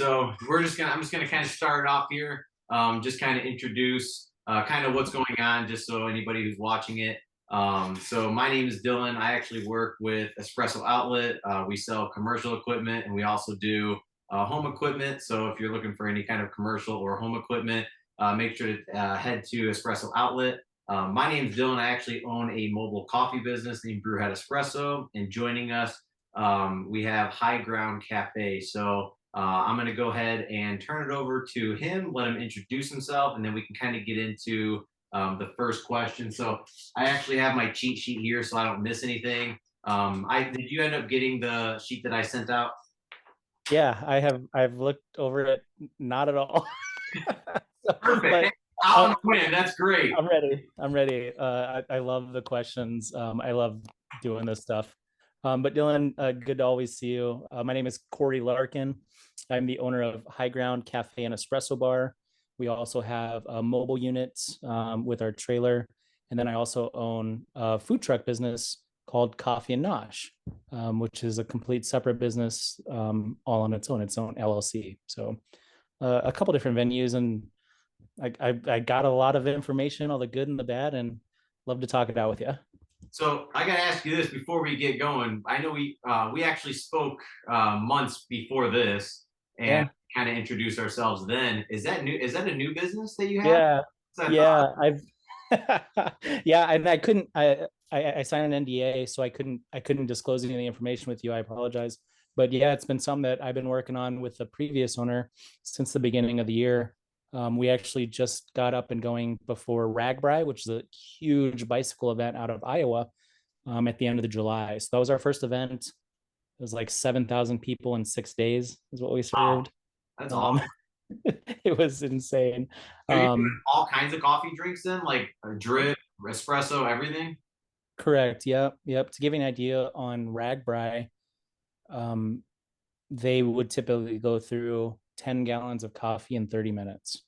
So I'm just gonna kind of start off here. Just kind of introduce kind of what's going on, just so anybody who's watching it. So my name is Dylan. I actually work with Espresso Outlet. We sell commercial equipment, and we also do home equipment. So if you're looking for any kind of commercial or home equipment, make sure to head to Espresso Outlet. My name is Dylan. I actually own a mobile coffee business named Brewhead Espresso, and joining us, we have High Ground Cafe. So I'm going to go ahead and turn it over to him, let him introduce himself, and then we can kind of get into the first question. So I actually have my cheat sheet here so I don't miss anything. I did you end up getting the sheet that I sent out? Yeah, I've looked over it, not at all. Perfect. Hey, But I'm uh, a win. That's great. I'm ready. I'm ready. I love the questions. I love doing this stuff. But Dylan, good to always see you. My name is Corey Larkin. I'm the owner of High Ground Cafe and Espresso Bar. We also have mobile units with our trailer. And then I also own a food truck business called Coffee and Nosh, which is a complete separate business, all on its own LLC. So a couple different venues, and I got a lot of information, all the good and the bad, and love to talk it out with you. So I got to ask you this before we get going. I know we actually spoke months before this and Yeah, kind of introduced ourselves. Then is that new? Is that a new business that you have? yeah, I thought. yeah. I've yeah, and I couldn't. I signed an NDA, so I couldn't disclose any of the information with you. I apologize, but yeah, it's been something that I've been working on with the previous owner since the beginning of the year. We actually just got up and going before RAGBRAI, which is a huge bicycle event out of Iowa, at the end of the July. So that was our first event. It was like 7,000 people in 6 days is what we Wow, served. that's Um, awesome. it was insane. Are you doing Um, all kinds of coffee drinks then, like a drip, espresso, everything? Correct. Yep. Yep. To give you an idea on RAGBRAI, um, they would typically go through 10 gallons of coffee in 30 minutes.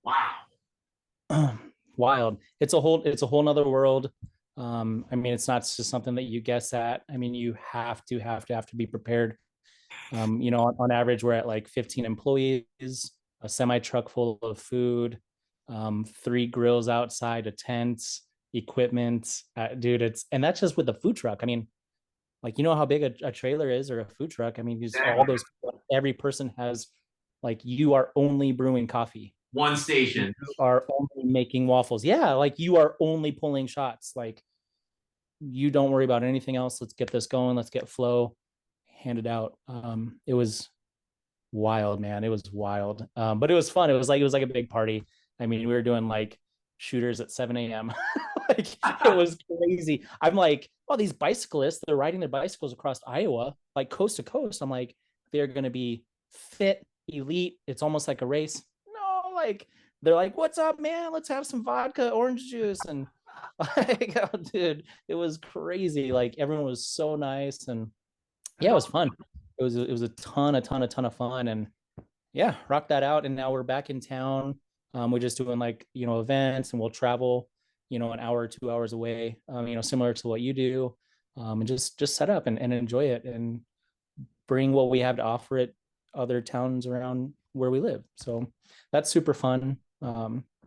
Wow. Wild. It's a whole nother world. I mean, it's not just something that you guess at. I mean, you have to be prepared. On average, we're at like 15 employees, a semi truck full of food, three grills outside, a tent, equipment. Dude, and that's just with the food truck. I mean, like, you know how big a trailer is or a food truck. I mean, just all Exactly. those people, every person has, like, you are only brewing coffee. One You station. are only making waffles. Yeah, like you are only pulling shots. Like, you don't worry about anything else. Let's get this going. Let's get flow handed out. It was wild, man. It was wild. But it was fun. It was like a big party. I mean, we were doing like shooters at 7 a.m. Like, it was crazy. I'm like, oh, these bicyclists, they're riding their bicycles across Iowa, like coast to coast. I'm like, they're gonna be fit, elite. It's almost like a race. No, like, they're like, what's up, man? Let's have some vodka, orange juice. And like, oh, dude, it was crazy. Like, everyone was so nice, and yeah, it was fun. It was a ton of fun, and yeah, rock that out. And now we're back in town. We're just doing, like, events, and we'll travel, an hour or 2 hours away, similar to what you do, and just set up and enjoy it and bring what we have to offer at other towns around where we live. So that's super fun.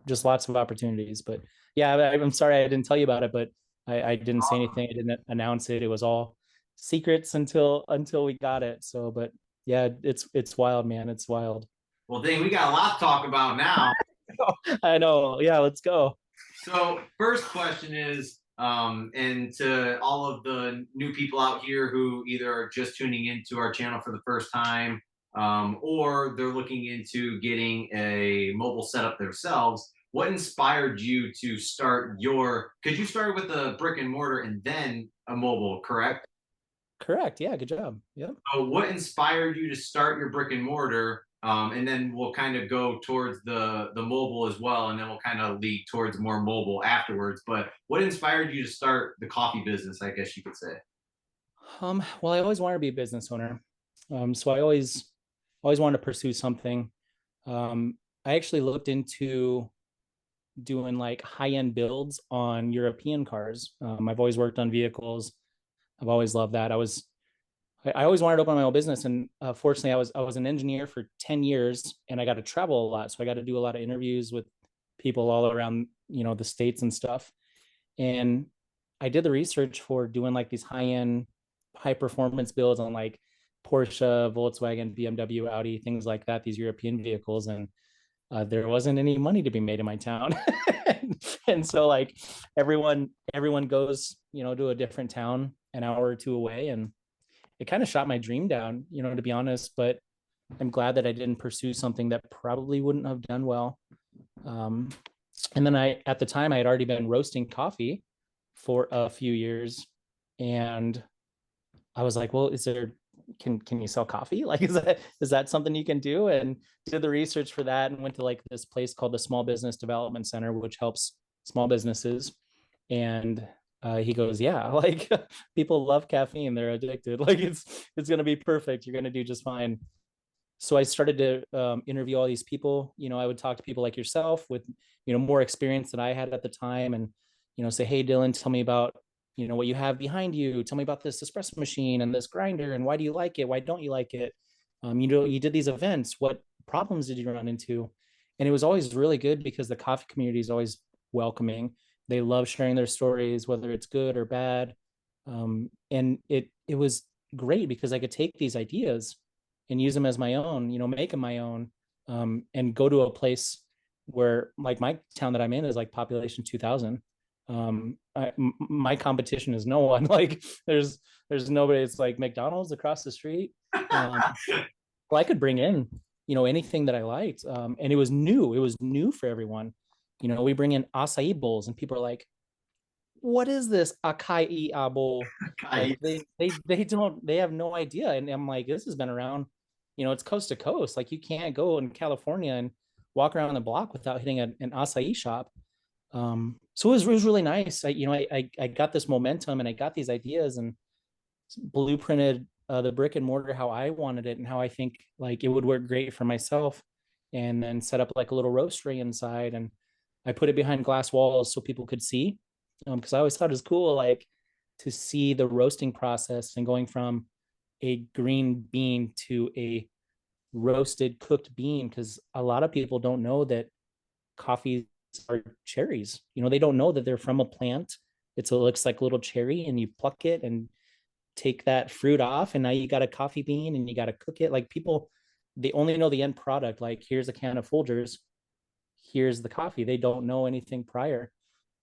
Just lots of opportunities. But yeah, I'm sorry I didn't tell you about it, but I didn't say anything. I didn't announce it. It was all secrets until we got it. So, but yeah, it's wild, man. It's wild. Well, dang, we got a lot to talk about now. I know. Yeah, let's go. So, first question is, and to all of the new people out here who either are just tuning into our channel for the first time, or they're looking into getting a mobile setup themselves, what inspired you to start your? Because you started with a brick and mortar and then a mobile, correct? Correct. Yeah, good job. Yep. So what inspired you to start your brick and mortar? And then we'll kind of go towards the mobile as well, and then we'll kind of lead towards more mobile afterwards. But what inspired you to start the coffee business? I guess you could say. Well, I always wanted to be a business owner. So I always wanted to pursue something. I actually looked into doing like high-end builds on European cars. I've always worked on vehicles. I've always loved that. I always wanted to open my own business, and fortunately, I was an engineer for 10 years, and I got to travel a lot, so I got to do a lot of interviews with people all around, the states and stuff. And I did the research for doing like these high end, high performance builds on like Porsche, Volkswagen, BMW, Audi, things like that, these European vehicles, and there wasn't any money to be made in my town. And so like everyone goes, to a different town an hour or two away, and it kind of shot my dream down, to be honest. But I'm glad that I didn't pursue something that probably wouldn't have done well. Um, and then at the time, I had already been roasting coffee for a few years, and I was like, well, can you sell coffee? Like, is that something you can do? And did the research for that, and went to like this place called the Small Business Development Center, which helps small businesses. And he goes, yeah, like people love caffeine, they're addicted. Like it's gonna be perfect. You're gonna do just fine. So I started to interview all these people. I would talk to people like yourself with more experience than I had at the time, and say, hey, Dylan, tell me about what you have behind you. Tell me about this espresso machine and this grinder, and why do you like it? Why don't you like it? You did these events. What problems did you run into? And it was always really good because the coffee community is always welcoming. They love sharing their stories, whether it's good or bad. And it was great because I could take these ideas and use them as my own, make them my own, and go to a place where, like, my town that I'm in is like population 2000. My competition is no one. Like there's nobody. It's like McDonald's across the street. Well, I could bring in, anything that I liked. And it was new for everyone. We bring in acai bowls and people are like, what is this acai bowl? Like they have no idea. And I'm like, this has been around, it's coast to coast. Like you can't go in California and walk around the block without hitting an acai shop. So it was really nice. I got this momentum and I got these ideas and blueprinted the brick and mortar how I wanted it and how I think like it would work great for myself, and then set up like a little roastery inside, and I put it behind glass walls so people could see, because I always thought it was cool, like to see the roasting process and going from a green bean to a roasted cooked bean, because a lot of people don't know that coffees are cherries. They don't know that they're from a plant. It looks like a little cherry, and you pluck it and take that fruit off, and now you got a coffee bean, and you got to cook it. Like people, they only know the end product. Like here's a can of Folgers, here's the coffee. They don't know anything prior.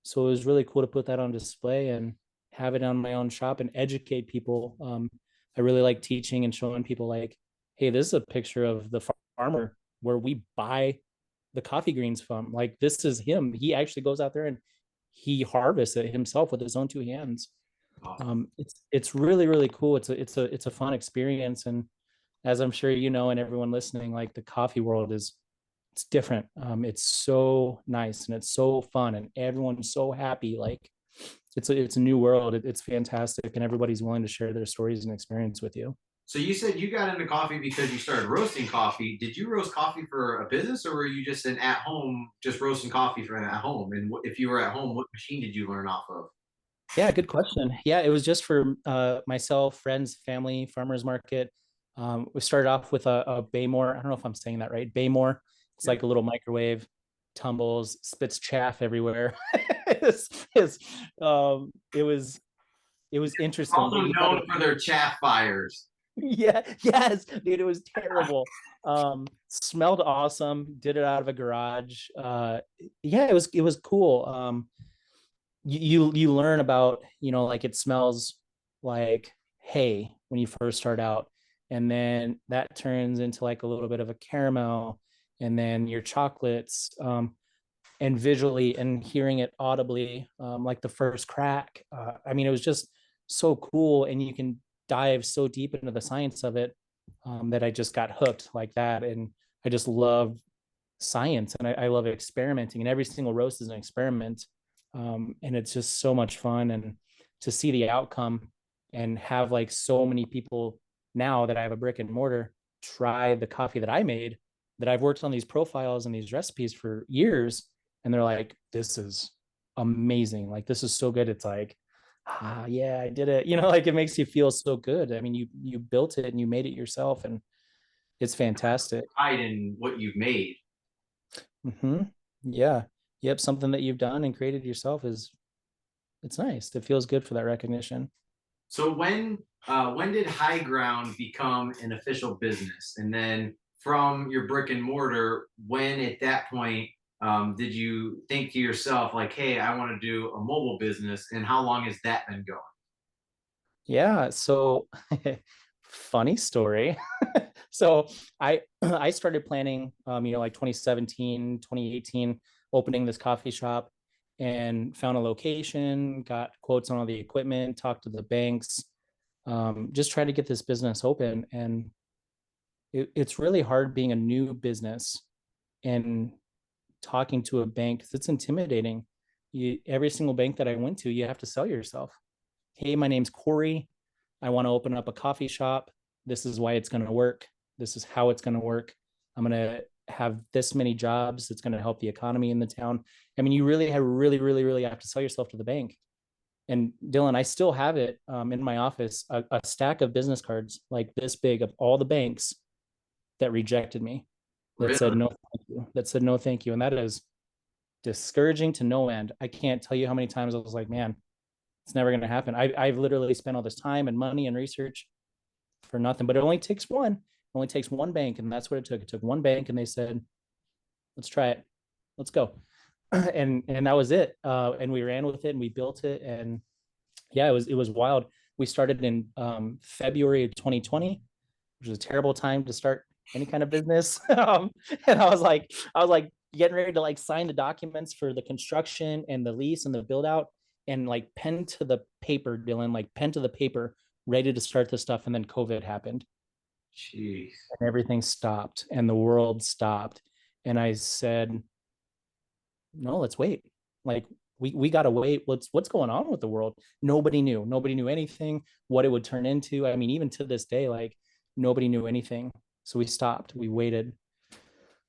So it was really cool to put that on display and have it on my own shop and educate people. I really like teaching and showing people like, hey, this is a picture of the farmer where we buy the coffee greens from. Like this is him. He actually goes out there and he harvests it himself with his own two hands. It's really really cool. It's a fun experience, and as I'm sure and everyone listening, like the coffee world it's different. It's so nice and it's so fun and everyone's so happy. Like it's a new world. It's fantastic, and everybody's willing to share their stories and experience with you. So you said you got into coffee because you started roasting coffee. Did you roast coffee for a business, or were you just an at home, just roasting coffee for an at home? And if you were at home, what machine did you learn off of? Yeah, good question. Yeah, it was just for myself, friends, family, farmers market. We started off with a Baymore. I don't know if I'm saying that right. Baymore. It's Yeah. like a little microwave, tumbles, spits chaff everywhere. it's, it was interesting, Also but you known gotta, for their chaff fires. yeah, yes, dude, it was terrible. Smelled awesome. Did it out of a garage. Yeah, it was cool. You learn about, like it smells like hay when you first start out, and then that turns into like a little bit of a caramel, and then your chocolates, and visually and hearing it audibly, like the first crack. I mean, it was just so cool, and you can dive so deep into the science of it, that I just got hooked like that. And I just love science, and I love experimenting, and every single roast is an experiment. And it's just so much fun, and to see the outcome and have like so many people now that I have a brick and mortar try the coffee that I made, that I've worked on these profiles and these recipes for years, and they're like, this is amazing, like this is so good. It's like Yeah, I did it. You know, like it makes you feel so good. I mean, you built it and you made it yourself, and it's fantastic. Pride in what you've made. Hmm. Yeah. Yep. Something that you've done and created yourself is it's nice. It feels good for that recognition. So when did High Ground become an official business? And then from your brick and mortar, when at that point did you think to yourself like, hey, I want to do a mobile business? And how long has that been going? Yeah. So funny story. So I started planning like 2017, 2018, opening this coffee shop and found a location, got quotes on all the equipment, talked to the banks, just tried to get this business open. And it's really hard being a new business and talking to a bank because it's intimidating. Every single bank that I went to, you have to sell yourself. Hey, my name's Corey. I want to open up a coffee shop. This is why it's going to work. This is how it's going to work. I'm going to have this many jobs. It's going to help the economy in the town. I mean, you really have to sell yourself to the bank. And Dylan, I still have it in my office, a stack of business cards like this big of all the banks that rejected me, that said Really? no, thank you, that said no, thank you. And that is discouraging to no end. I can't tell you how many times I was like, man, it's never going to happen. I've literally spent all this time and money and research for nothing, but it only takes one. It only takes one bank. And that's what it took. It took one bank and they said, let's try it. Let's go. And that was it. And we ran with it and we built it. And yeah, it was wild. We started in February of 2020, which was a terrible time to start any kind of business. And I was like getting ready to like sign the documents for the construction and the lease and the build out and like pen to the paper, Dylan, like pen to the paper, ready to start this stuff. And then COVID happened Jeez. and everything stopped and the world stopped. And I said, no, let's wait. Like we gotta wait. What's going on with the world? Nobody knew anything, what it would turn into. I mean, even to this day, like nobody knew anything. So we stopped, we waited.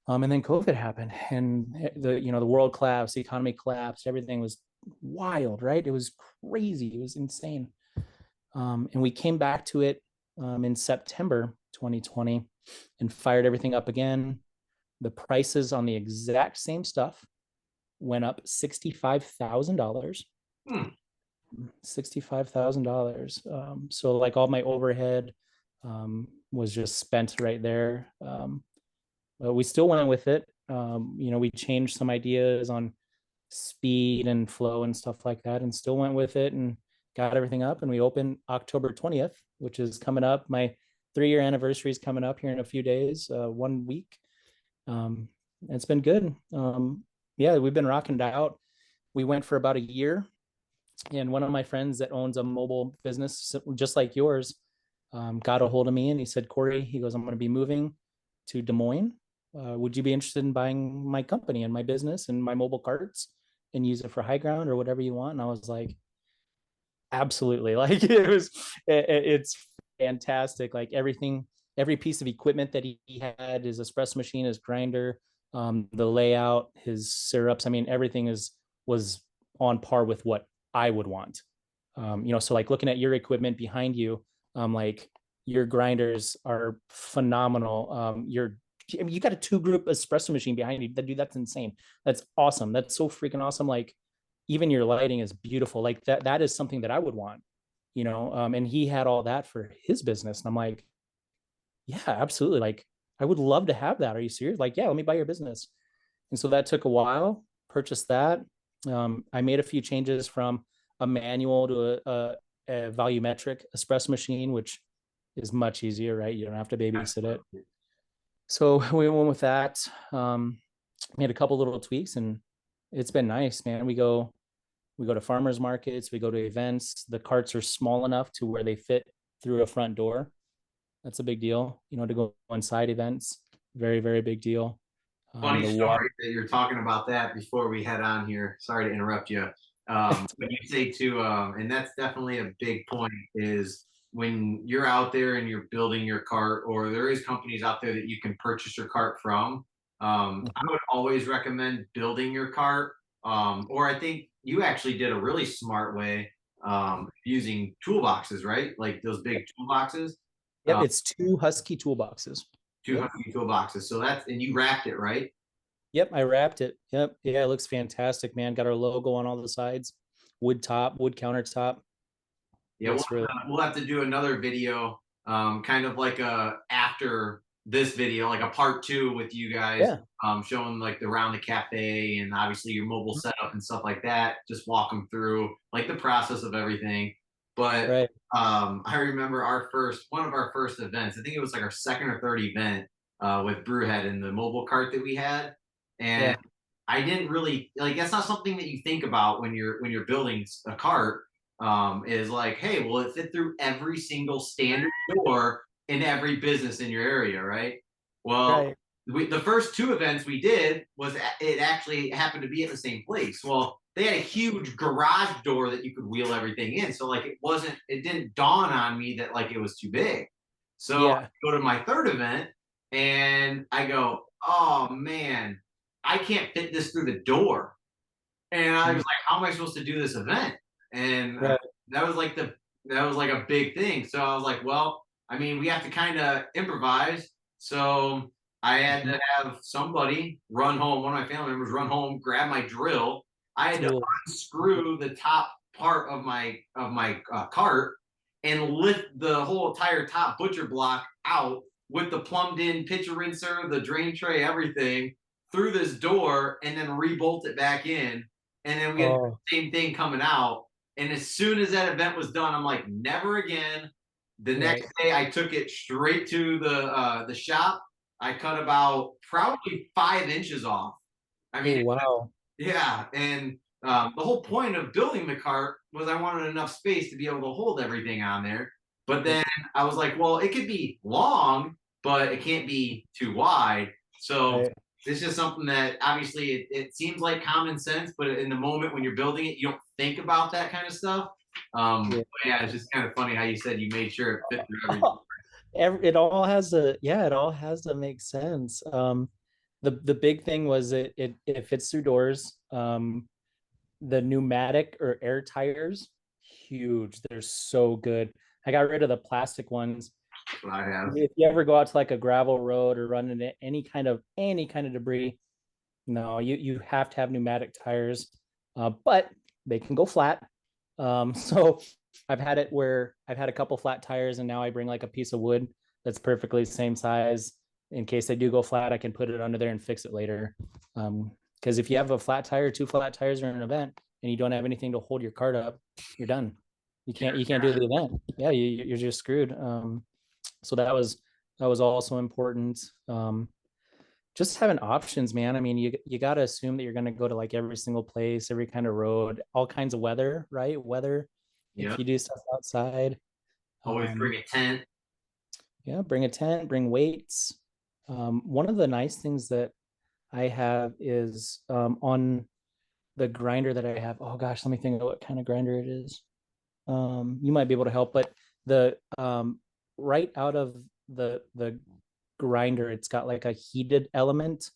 And then COVID happened and the world collapsed, the economy collapsed, everything was wild, right? It was crazy, it was insane. And we came back to it in September 2020 and fired everything up again. The prices on the exact same stuff went up $65,000. Hmm. $65,000. So like all my overhead was just spent right there. But we still went with it. We changed some ideas on speed and flow and stuff like that, and still went with it and got everything up. And we opened October 20th, which is coming up. My 3-year anniversary is coming up here in a few days, 1 week. It's been good. Yeah, we've been rocking it out. We went for about a year, and one of my friends that owns a mobile business just like yours got a hold of me and he said, Corey, he goes, I'm going to be moving to Des Moines. Would you be interested in buying my company and my business and my mobile carts and use it for High Ground or whatever you want? And I was like, absolutely. Like it's fantastic. Like every piece of equipment that he had, his espresso machine, his grinder, the layout, his syrups. I mean, everything was on par with what I would want. So like looking at your equipment behind you, like your grinders are phenomenal. You got a 2-group espresso machine behind you. Dude, that's insane. That's awesome. That's so freaking awesome. Like even your lighting is beautiful. Like that is something that I would want, and he had all that for his business. And I'm like, yeah, absolutely. Like I would love to have that. Are you serious? Like, yeah, let me buy your business. And so that took a while, purchased that. I made a few changes from a manual to a volumetric espresso machine, which is much easier, right? You don't have to babysit it. So we went with that. Made a couple little tweaks and it's been nice, man. We go to farmers markets, we go to events. The carts are small enough to where they fit through a front door. That's a big deal, to go inside events. Very, very big deal. Funny The water. story that you're talking about that before we head on here. Sorry to interrupt you. But you say too, and that's definitely a big point is when you're out there and you're building your cart, or there is companies out there that you can purchase your cart from. I would always recommend building your cart. Or I think you actually did a really smart way. using toolboxes, right? Like those big toolboxes, Yep, uh, it's 2 Husky toolboxes. two Yep. Husky toolboxes. So that's, and you wrapped it, right? Yep, I wrapped it. Yep. Yeah, it looks fantastic, man. Got our logo on all the sides. Wood top, wood countertop. Yeah, Looks really we'll have to do another video, kind of like a after this video, like a part two with you guys, yeah. showing like the around the cafe and obviously your mobile setup and stuff like that. Just walk them through like the process of everything. But Right. I remember one of our first events. I think it was like our second or third event with Brewhead in the mobile cart that we had, and Yeah. I didn't really like. That's not something that you think about when you're building a cart. Is like, hey, will it fit through every single standard door in every business in your area, right? Well, Right. the first two events we did was it actually happened to be at the same place. Well, they had a huge garage door that you could wheel everything in, so like it didn't dawn on me that like it was too big. So I Yeah. go to my third event and I go, oh man, I can't fit this through the door. And I was Mm, like, how am I supposed to do this event? And right. that was like that was like a big thing. So I was like, well, I mean, we have to kind of improvise. So I had Mhm. to have somebody run home, one of my family members run home, grab my drill. I had to Tool. unscrew the top part of my cart and lift the whole entire top butcher block out with the plumbed in pitcher rinser, the drain tray, everything through this door, and then rebolt it back in. And then we had Oh, the same thing coming out. And as soon as that event was done, I'm like, never again. The next right. day, I took it straight to the shop. I cut about probably 5 inches off. I Oh, mean, wow. yeah, and the whole point of building the cart was I wanted enough space to be able to hold everything on there. But Yep. then I was like, well, it could be long, but it can't be too wide. So Right. it's just something that obviously it seems like common sense, but in the moment when you're building it, you don't think about that kind of stuff. Yeah. But yeah, it's just kind of funny how you said you made sure it fit through everything. It all has to, yeah, it all has to make sense. The big thing was it fits through doors. The pneumatic or air tires, huge. They're so good. I got rid of the plastic ones. That's what I have. If you ever go out to like a gravel road or run into any kind of debris, no, you have to have pneumatic tires, but they can go flat. So I've had it where I've had a couple flat tires, and now I bring like a piece of wood that's perfectly the same size. In case they do go flat, I can put it under there and fix it later. Because if you have a flat tire, 2 flat tires or an event, and you don't have anything to hold your cart up, you're done. You can't do the event. Yeah, you're just screwed. So that was also important. Just having options, man. I mean, you got to assume that you're going to go to like every single place, every kind of road, all kinds of weather, right? Weather. Yeah, If you do stuff outside, always um, bring a tent. yeah, bring a tent, bring weights. One of the nice things that I have is on the grinder that I have. Oh gosh, let me think of what kind of grinder it is. You might be able to help, but the right out of the grinder, it's got like a heated element.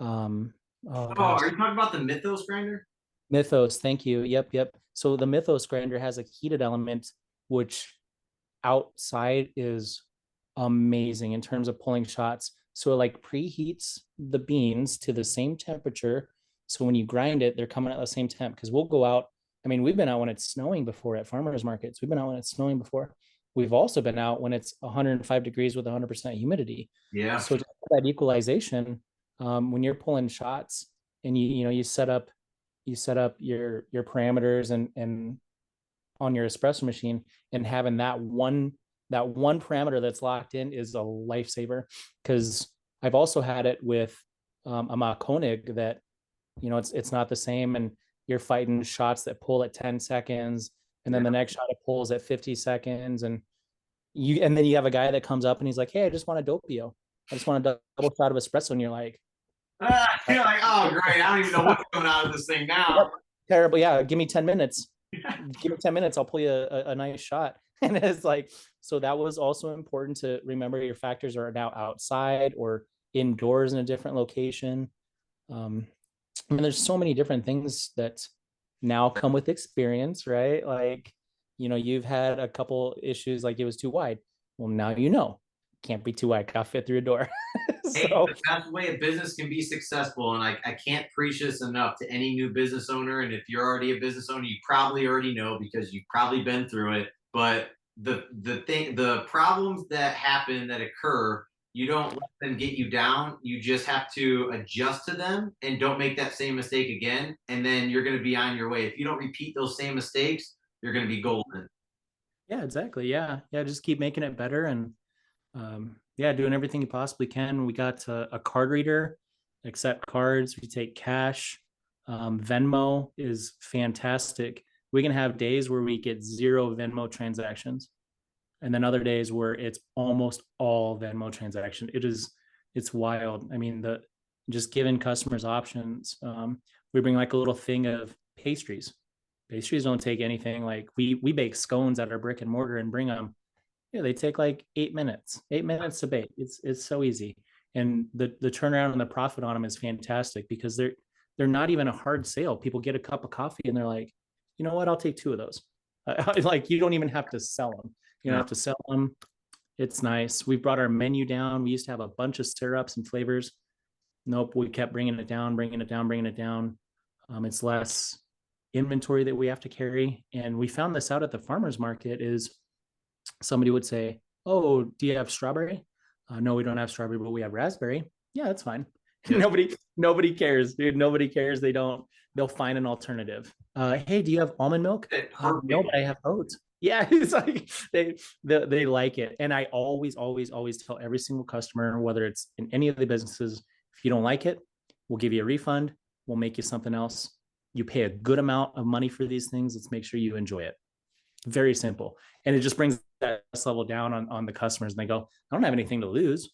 Oh Oh, gosh, are you talking about the Mythos grinder? Mythos. Thank you. Yep, yep. So the Mythos grinder has a heated element, which outside is amazing in terms of pulling shots. So it like preheats the beans to the same temperature. So when you grind it, they're coming at the same temp. Because we'll go out. I mean, we've been out when it's snowing before at farmers markets. We've been out when it's snowing before. We've also been out when it's 105 degrees with 100% humidity. Yeah. So just that equalization, when you're pulling shots and you set up your parameters and on your espresso machine, and having that one parameter that's locked in is a lifesaver. Because I've also had it with a Makonig that it's not the same, and you're fighting shots that pull at 10 seconds, and then Yeah. the next shot it pulls at 50 seconds, and then you have a guy that comes up and he's like, hey, I just want a doppio. I just want a double shot of espresso. And you're like, You're like, oh, great. I don't even know what's coming out of this thing now. yep, terrible. Yeah, give me 10 minutes. Give me 10 minutes. I'll pull you a nice shot. And it's like, so that was also important to remember your factors are now outside or indoors in a different location. Um, I mean, there's so many different things that now come with experience, right? Like, you've had a couple issues like it was too wide. Well, now can't be too wide, gotta fit through a door. Hey, So the best way a business can be successful, and I can't preach this enough to any new business owner. And if you're already a business owner, you probably already know because you've probably been through it. But the problems that happen that occur, you don't let them get you down. You just have to adjust to them and don't make that same mistake again. And then you're going to be on your way. If you don't repeat those same mistakes, you're going to be golden. yeah, exactly. Yeah. Yeah. Just keep making it better and yeah, doing everything you possibly can. We got a card reader, accept cards, we take cash. Venmo is fantastic. We can have days where we get zero Venmo transactions, and then other days where it's almost all Venmo transaction. It's wild. I mean, the just giving customers options. We bring like a little thing of pastries. Pastries don't take anything. Like we bake scones at our brick and mortar and bring them. Yeah, they take like 8 minutes. 8 minutes to bake. It's so easy, and the turnaround and the profit on them is fantastic because they're not even a hard sale. People get a cup of coffee and they're like, you know what? I'll take two of those. Like you don't even have to sell them. You don't Yeah. have to sell them. It's nice. We brought our menu down. We used to have a bunch of syrups and flavors. Nope, we kept bringing it down, bringing it down, bringing it down. It's less inventory that we have to carry, and we found this out at the farmers market. Is somebody would say, "Oh, do you have strawberry?" No, we don't have strawberry, but we have raspberry. Yeah, that's fine. Yeah. Nobody cares, dude. Nobody cares. They don't. They'll find an alternative. Hey, do you have almond milk? No, but I have oats. Yeah, it's like they like it, and I always tell every single customer, whether it's in any of the businesses, if you don't like it, we'll give you a refund. We'll make you something else. You pay a good amount of money for these things. Let's make sure you enjoy it. Very simple. And it just brings that level down on the customers. And they go, I don't have anything to lose.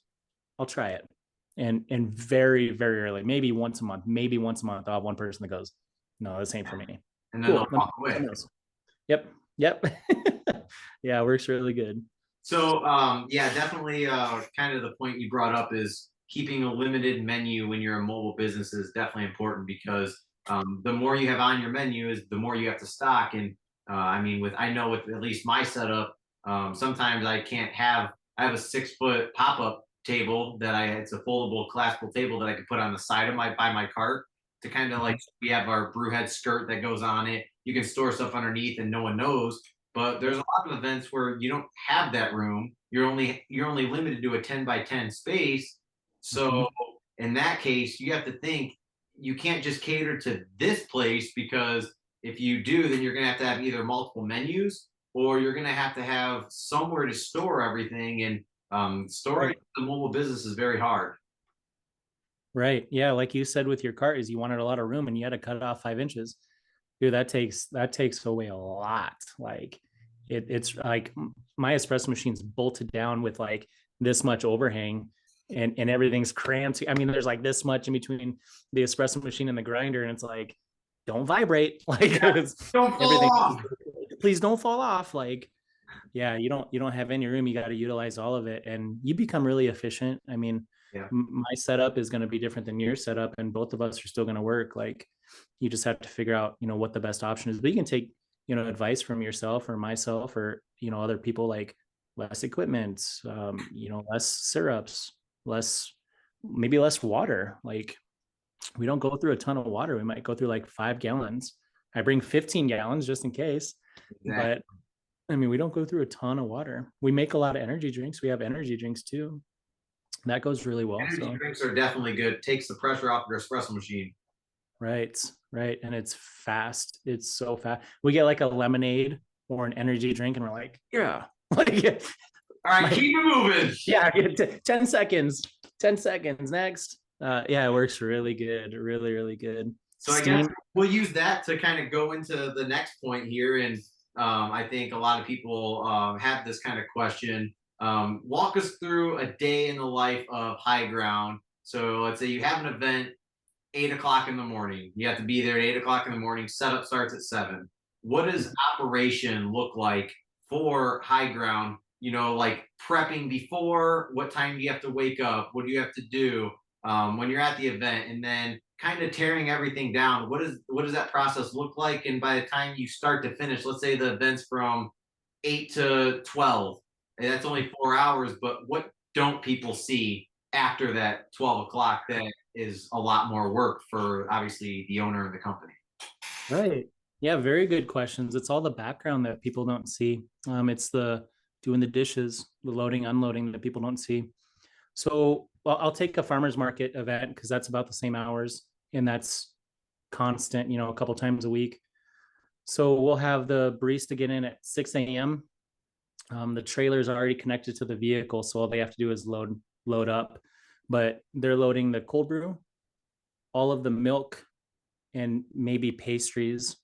I'll try it. And very, very early, maybe once a month, I'll have one person that goes, no, this ain't for me. And then Cool. they'll walk away. Yep. Yep. Yeah, it works really good. So yeah, definitely kind of the point you brought up is keeping a limited menu when you're a mobile business is definitely important because the more you have on your menu is the more you have to stock. And I mean, I know with at least my setup, sometimes I have a 6 foot pop-up table it's a foldable collapsible table that I could put on the side of my cart to kind of like, we have our Brewhead skirt that goes on it. You can store stuff underneath and no one knows. But there's a lot of events where you don't have that room. You're only limited to a 10 by 10 space. So in that case, you have to think you can't just cater to this place because if you do, then you're gonna have to have either multiple menus or you're gonna have to have somewhere to store everything. And storing Right. the mobile business is very hard. Right. Yeah. Like you said with your cart is you wanted a lot of room and you had to cut it off 5 inches. Dude, that takes away a lot. Like it's like my espresso machine's bolted down with like this much overhang and everything's cramped. I mean, there's like this much in between the espresso machine and the grinder, and it's like, don't vibrate. Like Don't fall everything, off. please don't fall off. Like, yeah, you don't have any room. You got to utilize all of it and you become really efficient. I mean, Yeah. my setup is going to be different than your setup, and both of us are still going to work. Like, you just have to figure out, what the best option is. But you can take, advice from yourself or myself or, other people, like less equipment, less syrups, maybe less water. Like, we don't go through a ton of water. We might go through like 5 gallons. I bring 15 gallons just in case, Exactly. but I mean, we don't go through a ton of water. We make a lot of energy drinks. We have energy drinks too. That goes really well. Energy So, drinks are definitely good. Takes the pressure off your espresso machine. right, right. And it's fast. It's so fast. We get like a lemonade or an energy drink and we're like, yeah. Like, All right, my, keep it moving. yeah, 10 seconds, 10 seconds next. Yeah, it works really good. Really, really good. So I guess we'll use that to kind of go into the next point here. And I think a lot of people have this kind of question. Walk us through a day in the life of High Ground. So let's say you have an event, 8 o'clock in the morning. You have to be there at 8 o'clock in the morning. Setup starts at 7. What does operation look like for High Ground? Like prepping before, what time do you have to wake up? What do you have to do when you're at the event? And then kind of tearing everything down, what does that process look like? And by the time you start to finish, let's say the event's from 8 to 12, and that's only 4 hours, but what don't people see after that 12 o'clock that is a lot more work for obviously the owner of the company? Right. Yeah, very good questions. It's all the background that people don't see. It's the doing the dishes, the loading, unloading that people don't see. So, well, I'll take a farmer's market event because that's about the same hours and that's constant, a couple times a week. So we'll have the barista get in at 6 a.m. The trailer is already connected to the vehicle, so all they have to do is load up. But they're loading the cold brew, all of the milk, and maybe pastries.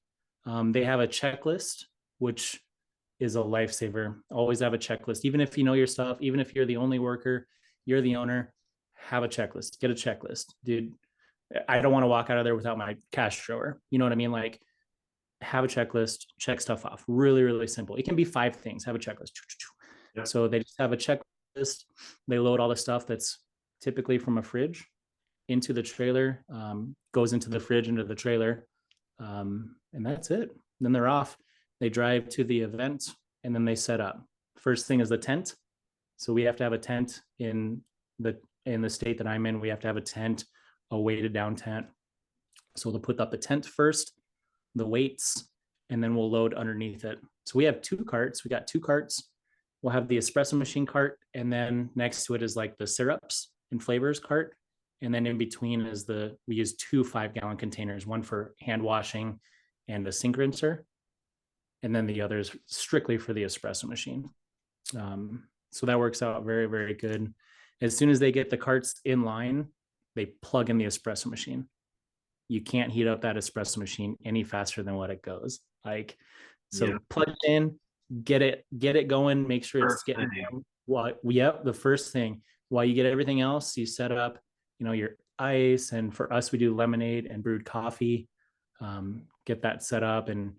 They have a checklist, which is a lifesaver. Always have a checklist, even if you know your stuff, even if you're the only worker, you're the owner. Have a checklist. Get a checklist, dude. I don't want to walk out of there without my cash drawer. You know what I mean? Like, have a checklist, check stuff off. Really, really simple. It can be 5 things. Have a checklist. Yep. So they just have a checklist. They load all the stuff that's typically from a fridge into the trailer, goes into the fridge, into the trailer, and that's it. Then they're off. They drive to the event, and then they set up. First thing is the tent. So we have to have a tent in the state that I'm in. We have to have a tent, a weighted down tent. So they'll put up the tent first, the weights, and then we'll load underneath it. So we have 2 carts. We got 2 carts. We'll have the espresso machine cart, and then next to it is like the syrups and flavors cart. And then in between is we use 2 5-gallon containers, one for hand washing and a sink rinser. And then the other is strictly for the espresso machine. So that works out very, very good. As soon as they get the carts in line, they plug in the espresso machine. You can't heat up that espresso machine any faster than what it goes. Like, so Yeah. plug it in, get it going, make sure it's getting the first thing. While you get everything else, you set up, your ice, and for us, we do lemonade and brewed coffee. Get that set up, and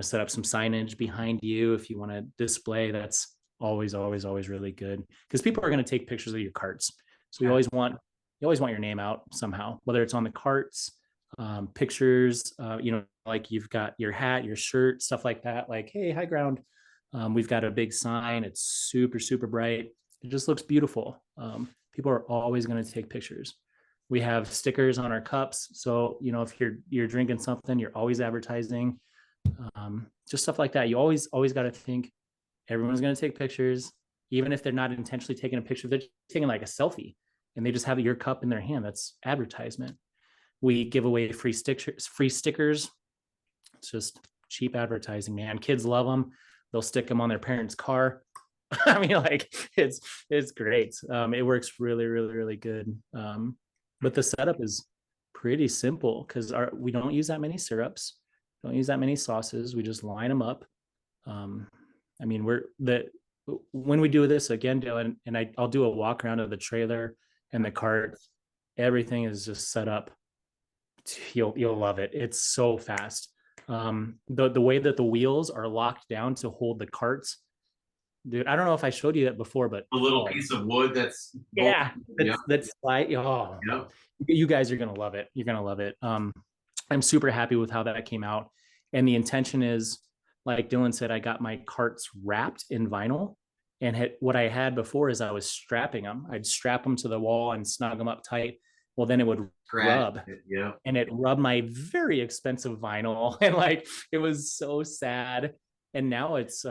set up some signage behind you if you want to display. That's always, always, always really good because people are going to take pictures of your carts. So you always want your name out somehow, whether it's on the carts, pictures, like you've got your hat, your shirt, stuff like that. Like, hey, high ground. We've got a big sign. It's super, super bright. It just looks beautiful. People are always going to take pictures. We have stickers on our cups. So, if you're drinking something, you're always advertising, just stuff like that. You always got to think everyone's going to take pictures, even if they're not intentionally taking a picture, they're taking like a selfie and they just have your cup in their hand. That's advertisement. We give away free stickers. It's just cheap advertising, man. Kids love them. They'll stick them on their parents' car. I mean, like it's great. It works really, really, really good. But the setup is pretty simple because we don't use that many syrups, don't use that many sauces. We just line them up. I mean, when we do this again, Dylan, and I'll do a walk around of the trailer and the cart. Everything is just set up. You'll love it. It's so fast. The way that the wheels are locked down to hold the carts, dude. I don't know if I showed you that before, but A little piece of wood that's that's like, oh, Yep. You guys are gonna love it. You're gonna love it. I'm super happy with how that came out, and the intention is, like Dylan said, I got my carts wrapped in vinyl, and what I had before is I was strapping them. I'd strap them to the wall and snug them up tight. Well, then it would rub, Yeah. and it rubbed my very expensive vinyl, and like it was so sad. And now it's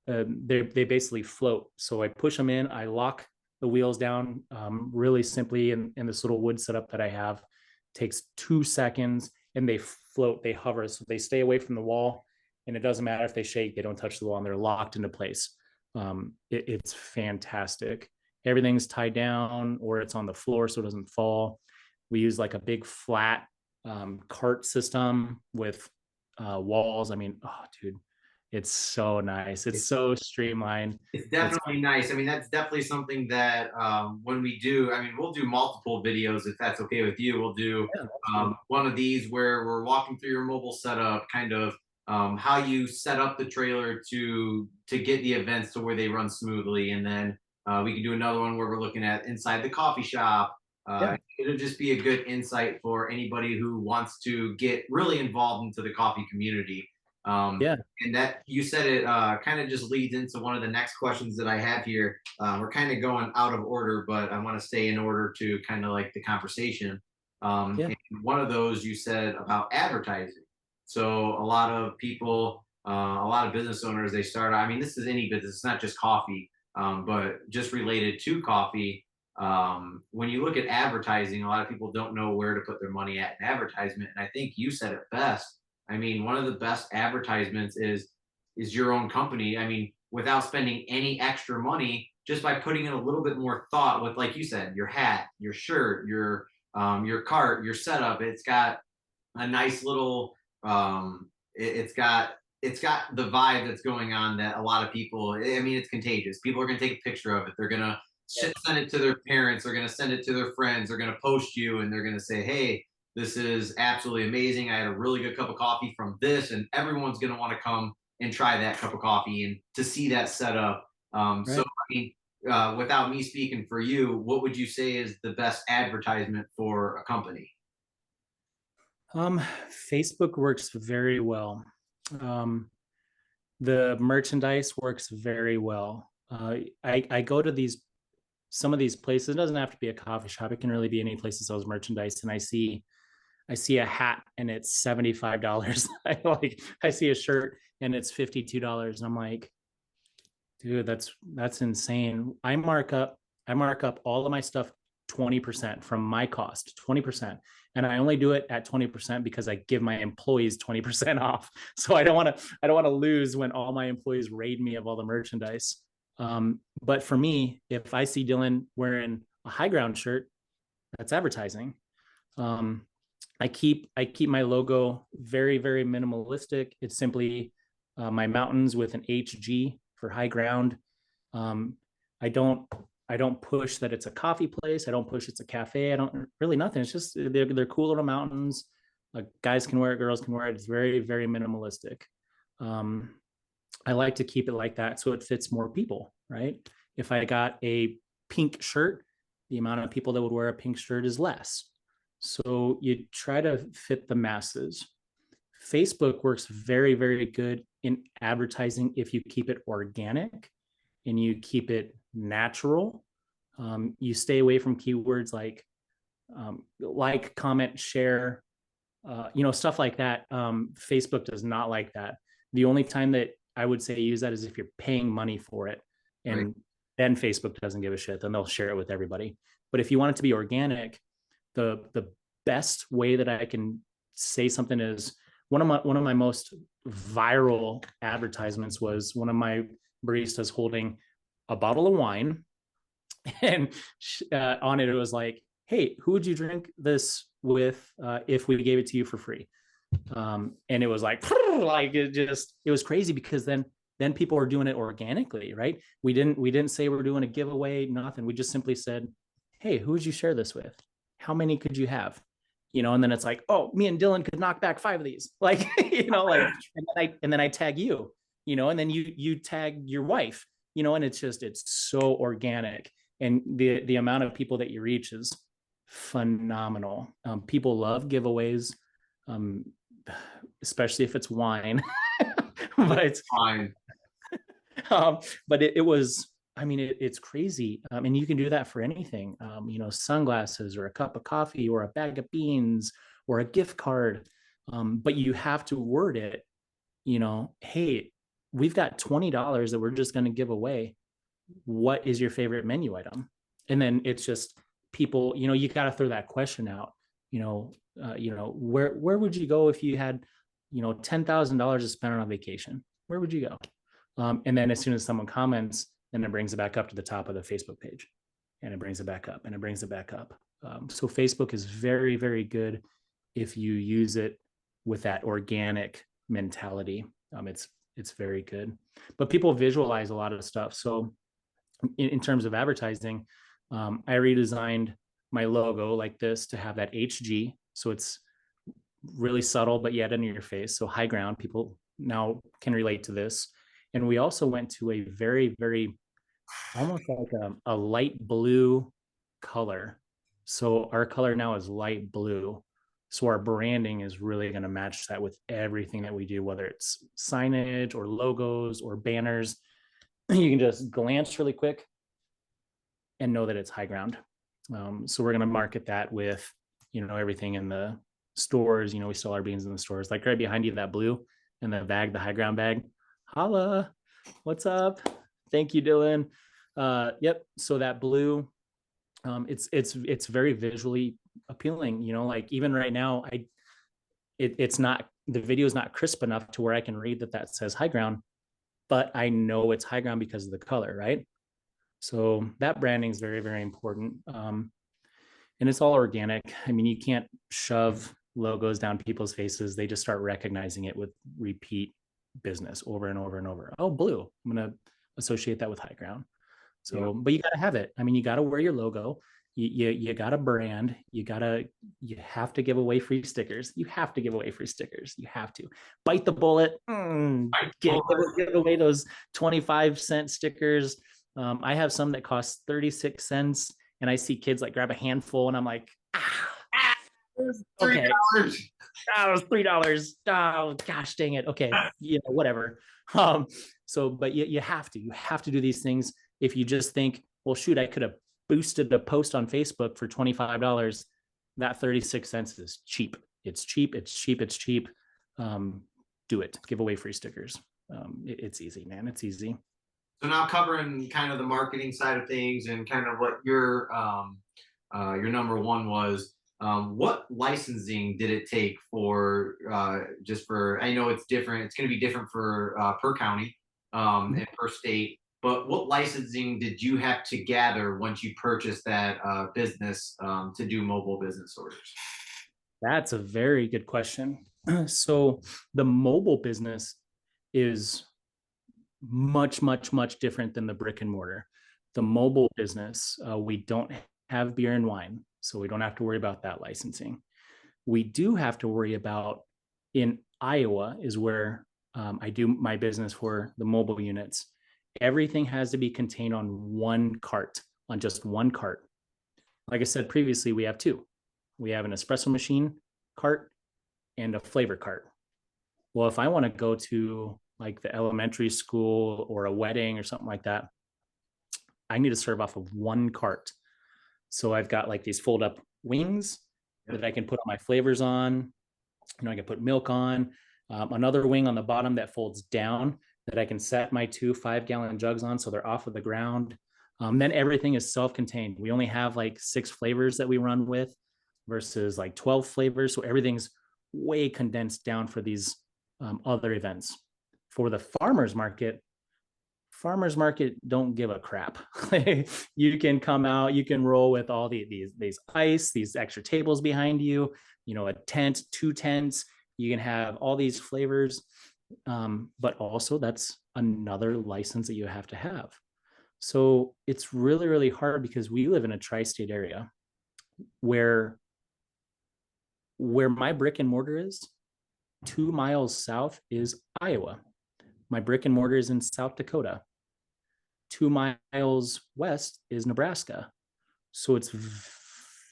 they basically float. So I push them in, I lock the wheels down really simply in this little wood setup that I have. It takes 2 seconds, and they float, they hover, so they stay away from the wall, and it doesn't matter if they shake, they don't touch the wall, and they're locked into place. It's fantastic. Everything's tied down or it's on the floor so it doesn't fall. We use like a big flat cart system with walls. I mean, oh, dude, it's so nice. It's so streamlined. It's definitely nice. I mean, that's definitely something that when we do, I mean, we'll do multiple videos if that's okay with you. We'll do one of these where we're walking through your mobile setup, kind of how you set up the trailer to get the events to where they run smoothly, and then we can do another one where we're looking at inside the coffee shop, it'll just be a good insight for anybody who wants to get really involved into the coffee community. Um, Yeah. and that you said it kind of just leads into one of the next questions that I have here. We're kind of going out of order, but I want to stay in order to kind of like the conversation. Yeah. And one of those you said about advertising. So a lot of people, a lot of business owners, they start. I mean, this is any business, it's not just coffee, but just related to coffee. When you look at advertising, a lot of people don't know where to put their money at in advertisement. And I think you said it best. I mean, one of the best advertisements is your own company. I mean, without spending any extra money, just by putting in a little bit more thought with, like you said, your hat, your shirt, your cart, your setup. It's got a nice little it's got the vibe that's going on that a lot of people, I mean, it's contagious. People are going to take a picture of it, they're going to send it to their parents, they're going to send it to their friends, they're going to post you, and they're going to say, hey, this is absolutely amazing, I had a really good cup of coffee from this, and everyone's going to want to come and try that cup of coffee and to see that setup. So Right. I mean, without me speaking for you, what would you say is the best advertisement for a company? Facebook works very well. Um, the merchandise works very well. I go to some of these places. It doesn't have to be a coffee shop. It can really be any place that sells merchandise. And I see a hat and it's $75. I see a shirt and it's $52. And I'm like, dude, that's insane. I mark up all of my stuff 20% from my cost, 20%. And I only do it at 20% because I give my employees 20% off. So I don't want to lose when all my employees raid me of all the merchandise. But for me, if I see Dylan wearing a high ground shirt, that's advertising. Um, I keep my logo very, very minimalistic. It's simply my mountains with an HG for high ground. Um, I don't I don't push that it's a coffee place. I don't push it's a cafe. I don't really nothing. It's just they're cool little mountains. Guys can wear it, girls can wear it. It's very, very minimalistic. Um, I like to keep it like that so it fits more people, right? If I got a pink shirt, the amount of people that would wear a pink shirt is less. So you try to fit the masses. Facebook works very, very good in advertising if you keep it organic and you keep it natural. You stay away from keywords like, comment, share, stuff like that. Facebook does not like that. The only time that I would say use that is if you're paying money for it, Right. and then Facebook doesn't give a shit. Then they'll share it with everybody. But if you want it to be organic, the best way that I can say something is one of my most viral advertisements was one of my baristas holding a bottle of wine, and on it was like, "Hey, who would you drink this with if we gave it to you for free?" And it was like like it was crazy because then people are doing it organically, right? We didn't say we're doing a giveaway, nothing. We just simply said, hey, who would you share this with? How many could you have? And then it's like, oh, me and Dylan could knock back 5 of these, like, and then I tag you, and then you tag your wife, and it's so organic, and the amount of people that you reach is phenomenal. People love giveaways, um, especially if it's wine. but it's Fine. but it was, I mean, it's crazy. And you can do that for anything, sunglasses or a cup of coffee or a bag of beans or a gift card. But you have to word it, hey, we've got $20 that we're just going to give away. What is your favorite menu item? And then it's just people, you got to throw that question out, where would you go if you had, $10,000 to spend on a vacation? Where would you go? And then as soon as someone comments, then it brings it back up to the top of the Facebook page, and it brings it back up and it brings it back up. So Facebook is very, very good if you use it with that organic mentality. It's very good, but people visualize a lot of stuff. So in terms of advertising, I redesigned my logo like this to have that HG. So it's really subtle, but yet in your face. So high ground, people now can relate to this. And we also went to a very, very almost like a light blue color. So our color now is light blue. So our branding is really going to match that with everything that we do, whether it's signage or logos or banners. You can just glance really quick and know that it's high ground. So we're going to market that with, everything in the stores. We sell our beans in the stores, like right behind you, that blue and the bag, the high ground bag. Holla, what's up? Thank you, Dylan. Yep. So that blue, it's very visually appealing. Like even right now, it's not, the video is not crisp enough to where I can read that says high ground, but I know it's high ground because of the color, right? So that branding is very, very important. And it's all organic. I mean, you can't shove logos down people's faces. They just start recognizing it with repeat business over and over and over. Oh, blue. I'm going to associate that with high ground. So, yeah. But you got to have it. I mean, you got to wear your logo. You got to brand. You have to give away free stickers. You have to give away free stickers. You have to bite the bullet. Give away those 25-cent stickers. I have some that cost 36 cents, and I see kids like grab a handful, and I'm like, okay, $3. That was $3. Oh gosh, dang it. Okay, whatever. But you have to do these things. If you just think, well, shoot, I could have boosted a post on Facebook for $25. That 36 cents is cheap. It's cheap. Do it. Give away free stickers. It's easy, man. It's easy. So now covering kind of the marketing side of things and kind of what your number one was, what licensing did it take for I know it's different. It's going to be different for per county and per state, but what licensing did you have to gather once you purchased that business to do mobile business orders? That's a very good question. So the mobile business is much, much, much different than the brick and mortar. The mobile business, we don't have beer and wine, so we don't have to worry about that licensing. We do have to worry about, in Iowa is where I do my business for the mobile units. Everything has to be contained on just one cart. Like I said previously, we have two. We have an espresso machine cart and a flavor cart. Well, if I want to go to like the elementary school or a wedding or something like that, I need to serve off of one cart. So I've got like these fold up wings that I can put my flavors on. I can put milk on, another wing on the bottom that folds down that I can set my 2 5-gallon jugs on. So they're off of the ground. Then everything is self-contained. We only have like 6 flavors that we run with versus like 12 flavors. So everything's way condensed down for these other events. For the farmers market don't give a crap. You can come out, you can roll with all these ice, these extra tables behind you, a tent, 2 tents. You can have all these flavors, but also that's another license that you have to have. So it's really, really hard because we live in a tri-state area where my brick and mortar is 2 miles south is Iowa. My brick and mortar is in South Dakota. 2 miles west is Nebraska. So it's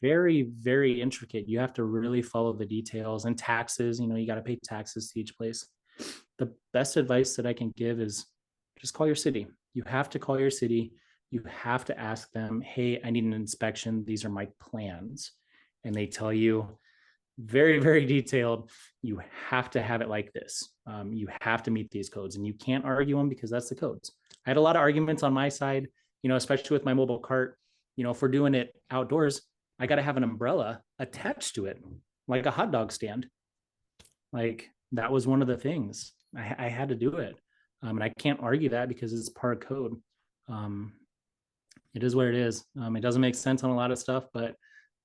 very, very intricate. You have to really follow the details and taxes. You got to pay taxes to each place. The best advice that I can give is just call your city. You have to call your city. You have to ask them, hey, I need an inspection. These are my plans. And they tell you very, very detailed. You have to have it like this. You have to meet these codes, and you can't argue them because that's the codes. I had a lot of arguments on my side, especially with my mobile cart. If we're doing it outdoors, I got to have an umbrella attached to it, like a hot dog stand. Like that was one of the things I had to do it. And I can't argue that because it's part of code. It is what it is. It doesn't make sense on a lot of stuff, but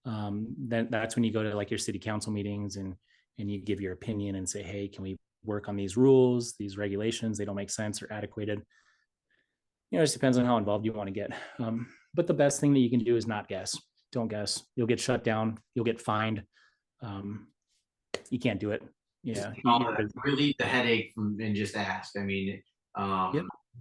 then that's when you go to like your city council meetings and you give your opinion and say, hey, can we work on these rules, these regulations? They don't make sense or adequated. It just depends on how involved you want to get. But the best thing that you can do is not guess. Don't guess. You'll get shut down. You'll get fined. You can't do it. Yeah. Relieve the headache and just ask. I mean,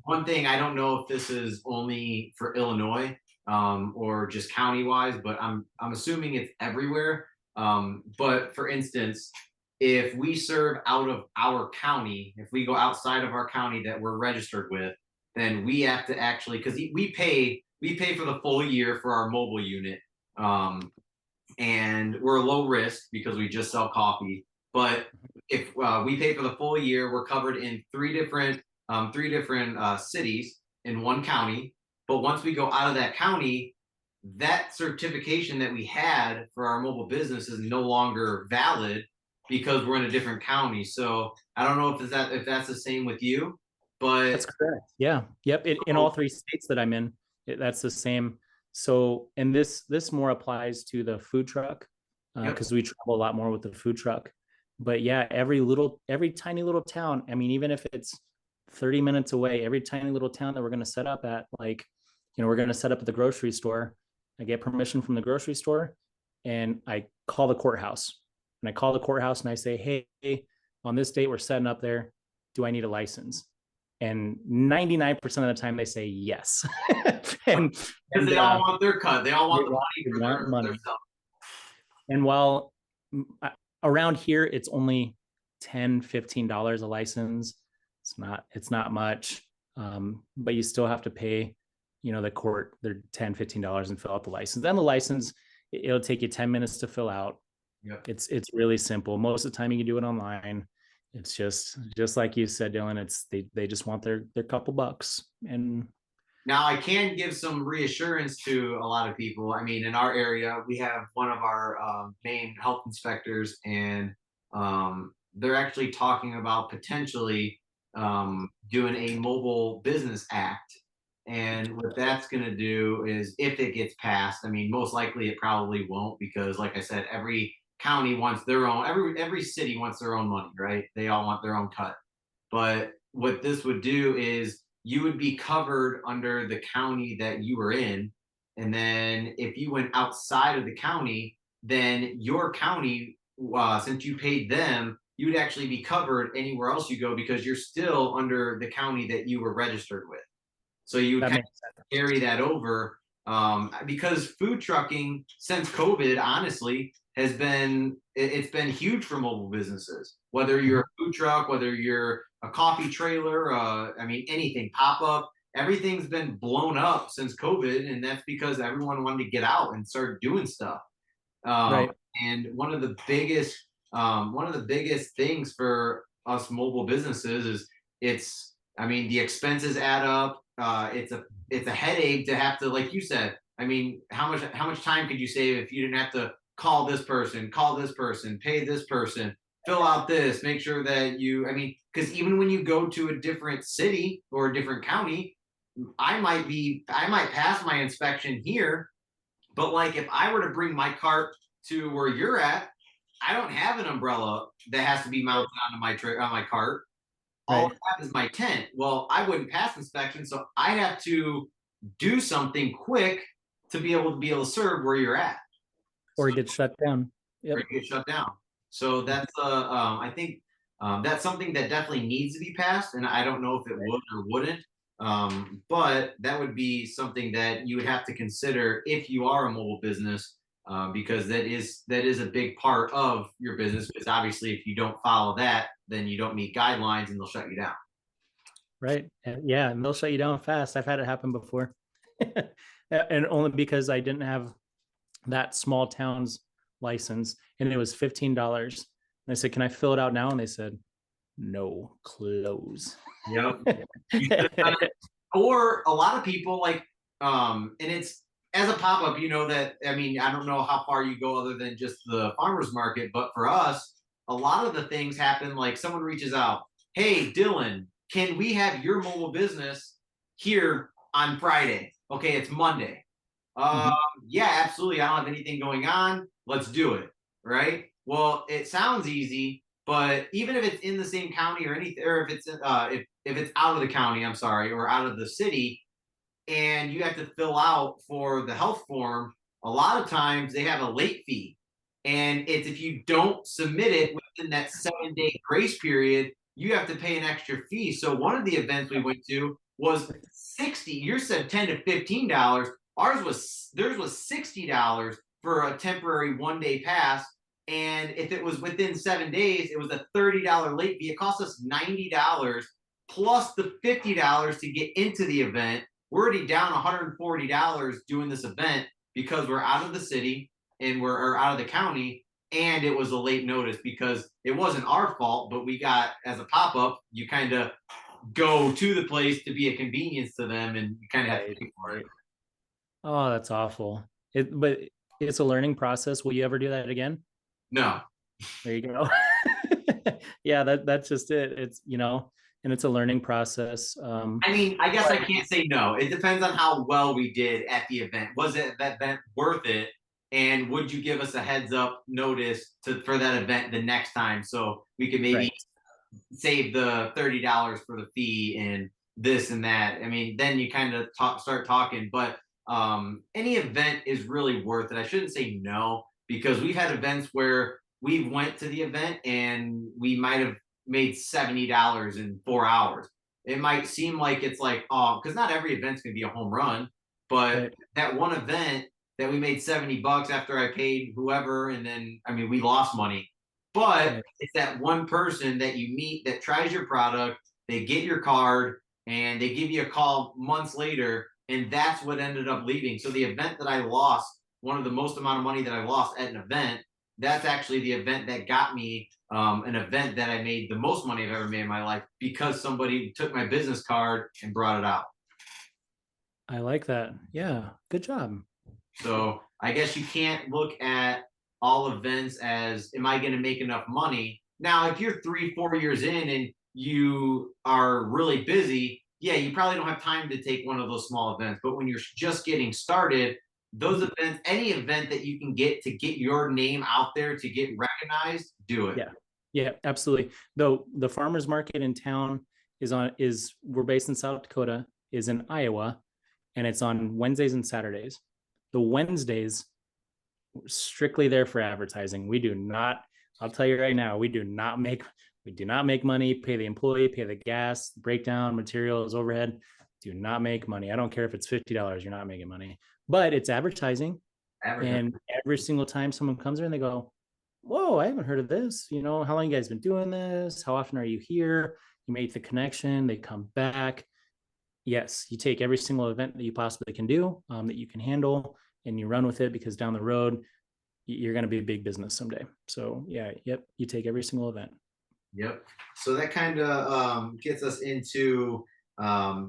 One thing, I don't know if this is only for Illinois, or just county wise, but I'm assuming it's everywhere. But for instance, if we serve out of our county, if we go outside of our county that we're registered with, then we have to actually, because we pay for the full year for our mobile unit. And we're low risk because we just sell coffee. But if we pay for the full year, we're covered in three different cities in one county. But once we go out of that county, that certification that we had for our mobile business is no longer valid because we're in a different county. So I don't know if that's the same with you, but That's correct. Yeah. Yep. In all three states that I'm in, that's the same. So, and this more applies to the food truck, yep. because we travel a lot more with the food truck. But yeah, every tiny little town, I mean, even if it's 30 minutes away, every tiny little town that we're going to set up at, like, we're going to set up at the grocery store. I get permission from the grocery store and I call the courthouse. And I call the courthouse and I say, hey, on this date, we're setting up there. Do I need a license? And 99% of the time they say yes. and Because they all want their cut. They all want the they money want for money. their stuff. And while around here it's only $10-15 a license, it's not much, but you still have to pay, the court their $10-15 and fill out the license. Then the license, it'll take you 10 minutes to fill out. Yep. It's really simple. Most of the time you can do it online. It's just like you said, Dylan, it's they just want their couple bucks. And now I can give some reassurance to a lot of people. I mean, in our area, we have one of our main health inspectors, and they're actually talking about potentially doing a mobile business act. And what that's going to do is, if it gets passed, I mean, most likely it probably won't, because like I said, every county wants their own, every city wants their own money, right? They all want their own cut. But what this would do is you would be covered under the county that you were in. And then if you went outside of the county, then your county, since you paid them, you would actually be covered anywhere else you go because you're still under the county that you were registered with. So you would kind of carry that over, because food trucking since COVID, honestly, it's been huge for mobile businesses. Whether you're a food truck, whether you're a coffee trailer, I mean, anything, pop up, everything's been blown up since COVID, and that's because everyone wanted to get out and start doing stuff. right. And one of the biggest things for us mobile businesses is I mean, the expenses add up. It's a headache to have to, like you said. I mean, how much time could you save if you didn't have to call this person, pay this person, fill out this, make sure that I mean, because even when you go to a different city or a different county, I might pass my inspection here, but like if I were to bring my cart to where you're at, I don't have an umbrella that has to be mounted onto on my cart. All I have is my tent. Well, I wouldn't pass inspection, so I have to do something quick to be able to serve where you're at, or get shut down. Yep. Or get shut down. So that's I think that's something that definitely needs to be passed, and I don't know if it would or wouldn't. But that would be something that you would have to consider if you are a mobile business, because that is a big part of your business. Because obviously, if you don't follow that, then you don't meet guidelines, and they'll shut you down. Right. Yeah, and they'll shut you down fast. I've had it happen before, and only because I didn't have that small town's license, and it was $15. And I said, "Can I fill it out now?" And they said, "No, close." Yep. Or a lot of people like, and it's as a pop-up, that, I mean, I don't know how far you go other than just the farmer's market, but for us, a lot of the things happen like someone reaches out, "Hey, Dylan, can we have your mobile business here on Friday?" Okay, it's Monday. Yeah, absolutely. I don't have anything going on. Let's do it. Right. Well, it sounds easy, but even if it's in the same county or anything, or if it's if it's out of the county, I'm sorry, or out of the city, and you have to fill out for the health form, a lot of times they have a late fee. And it's if you don't submit it within that 7-day grace period, you have to pay an extra fee. So one of the events we went to was 60. You said $10 to $15. Theirs was $60 for a temporary 1 day pass. And if it was within 7 days, it was a $30 late fee. It cost us $90 plus the $50 to get into the event. We're already down $140 doing this event because we're out of the city and we're out of the county. And it was a late notice because it wasn't our fault, but we got, as a pop up, you kind of go to the place to be a convenience to them, and you kind of have to Right, pay for it. Oh, that's awful. But it's a learning process. Will you ever do that again? No, There you go. Yeah, that's just it. It's, and it's a learning process. I mean, I guess I But can't say no. It depends on how well we did at the event. Was it that event worth it? And would you give us a heads up notice for that event the next time so we could maybe right. save the $30 for the fee and this and that? I mean, then you kind of start talking. But any event is really worth it. I shouldn't say no because we've had events where we went to the event and we might have made $70 in 4 hours. It might seem like it's like, oh, because not every event's gonna be a home run, but Right. that one event that we made $70 after I paid whoever, and then I mean we lost money. But Right. it's that one person that you meet that tries your product, they get your card, and they give you a call months later, and that's what ended up leaving. So the event that I lost, one of the most amount of money that I lost at an event, that's actually the event that got me an event that I made the most money I've ever made in my life because somebody took my business card and brought it out. I like that. Yeah. Good job. So I guess you can't look at all events as, am I going to make enough money? Now, if you're 3, 4 years in and you are really busy, yeah, you probably don't have time to take one of those small events. But when you're just getting started, those events, any event that you can get to get your name out there to get recognized, do it. Yeah. Yeah, absolutely. Though the farmers market in town we're based in South Dakota, is in Iowa, and it's on Wednesdays and Saturdays. The Wednesdays strictly there for advertising. We do not, I'll tell you right now, we do not make money, pay the employee, pay the gas, breakdown, materials, overhead, do not make money. I don't care if it's $50, you're not making money. But it's advertising. Advertise. And every single time someone comes in, they go, whoa, I haven't heard of this. How long you guys been doing this? How often are you here? You make the connection, they come back. Yes, you take every single event that you possibly can do, that you can handle, and you run with it, because down the road, you're going to be a big business someday. So yeah, yep, you take every single event. Yep. So that kind of gets us into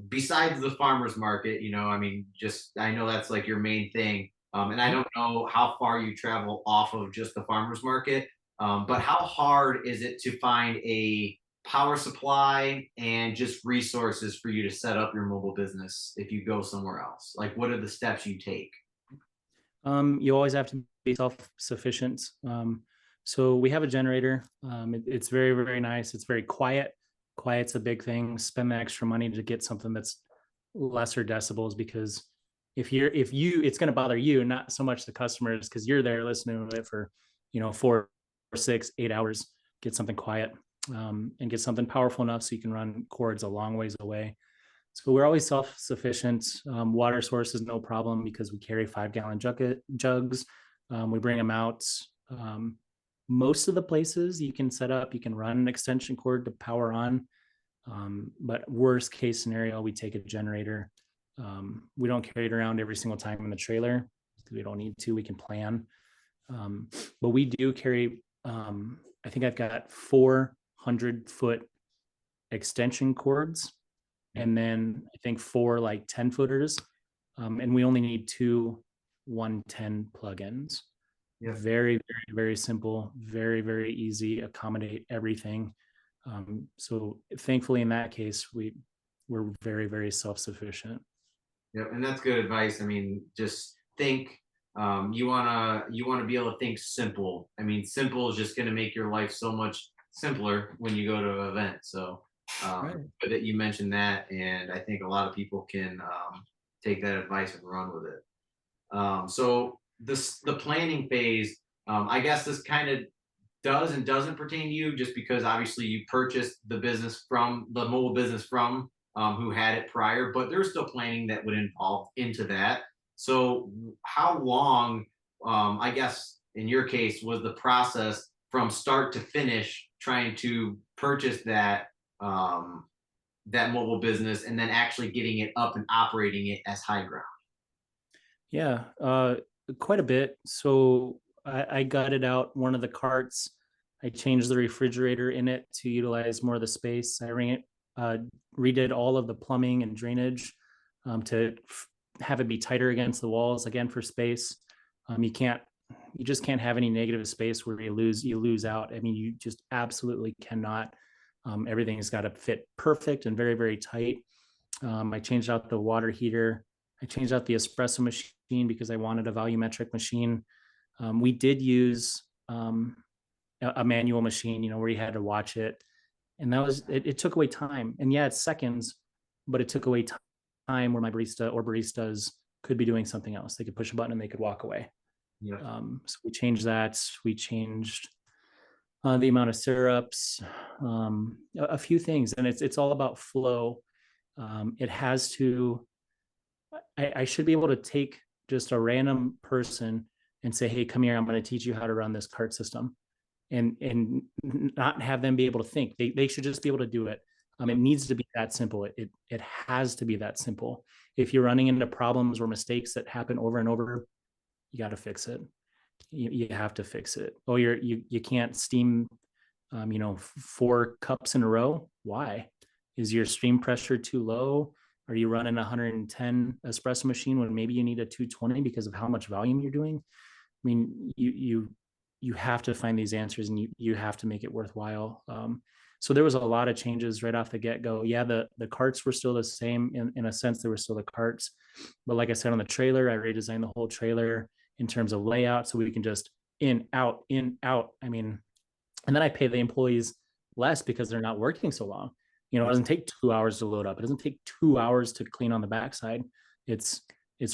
besides the farmers market, I mean, just I know that's like your main thing. And I don't know how far you travel off of just the farmers market, but how hard is it to find a power supply and just resources for you to set up your mobile business if you go somewhere else? Like, what are the steps you take? You always have to be self-sufficient. So we have a generator. It's very, very nice. It's very quiet. Quiet's a big thing. Spend the extra money to get something that's lesser decibels, because it's going to bother you, not so much the customers, because you're there listening to it for 4, 6, 8 hours. Get something quiet, and get something powerful enough so you can run cords a long ways away. So we're always self-sufficient. Water source is no problem because we carry 5-gallon jugs. We bring them out. Most of the places you can set up, you can run an extension cord to power on. But worst case scenario, we take a generator. We don't carry it around every single time in the trailer because we don't need to. We can plan. But we do carry, I think I've got 400-foot extension cords, and then I think 4 like 10-footers. And we only need 2 110 plugins. Yeah. Very, very, very simple, very, very easy, accommodate everything. So thankfully in that case, we're very, very self-sufficient. Yep, and that's good advice. I mean, just think. You wanna be able to think simple. I mean, simple is just going to make your life so much simpler when you go to an event. So Right. good that you mentioned that, and I think a lot of people can take that advice and run with it. So the planning phase, I guess this kind of does and doesn't pertain to you, just because obviously you purchased the business from the mobile business from who had it prior, but there's still planning that would involve into that. So how long, I guess in your case, was the process from start to finish trying to purchase um, that mobile business and then actually getting it up and operating it as high ground? Yeah, quite a bit. So I gutted out one of the carts. I changed the refrigerator in it to utilize more of the space. Uh, redid all of the plumbing and drainage to have it be tighter against the walls again for space. You can't, you just can't have any negative space where you lose out. I mean, you just absolutely cannot. Everything's got to fit perfect and very, very tight. I changed out the water heater. I changed out the espresso machine because I wanted a volumetric machine. We did use a manual machine, you know, where you had to watch it, and that was it took away time. And yeah, it's seconds, but it took away time where my barista or baristas could be doing something else. They could push a button and they could walk away. Yeah. So we changed that. We changed the amount of syrups, a few things, and it's all about flow. It has to. I should be able to take just a random person and say, "Hey, come here. I'm going to teach you how to run this cart system," and not have them be able to think. They should just be able to do it. It needs to be that simple. It has to be that simple. If you're running into problems or mistakes that happen over and over, you got to fix it. You have to fix it. Oh, you can't steam, 4 cups in a row. Why? Is your stream pressure too low? Are you running a 110 espresso machine when maybe you need a 220 because of how much volume you're doing? I mean, you have to find these answers, and you have to make it worthwhile. So there was a lot of changes right off the get-go. Yeah, the carts were still the same in a sense. They were still the carts, but like I said, on the trailer, I redesigned the whole trailer in terms of layout, so we can just in out. I mean, and then I pay the employees less because they're not working so long. You know, it doesn't take 2 hours to load up. It doesn't take 2 hours to clean on the backside. It's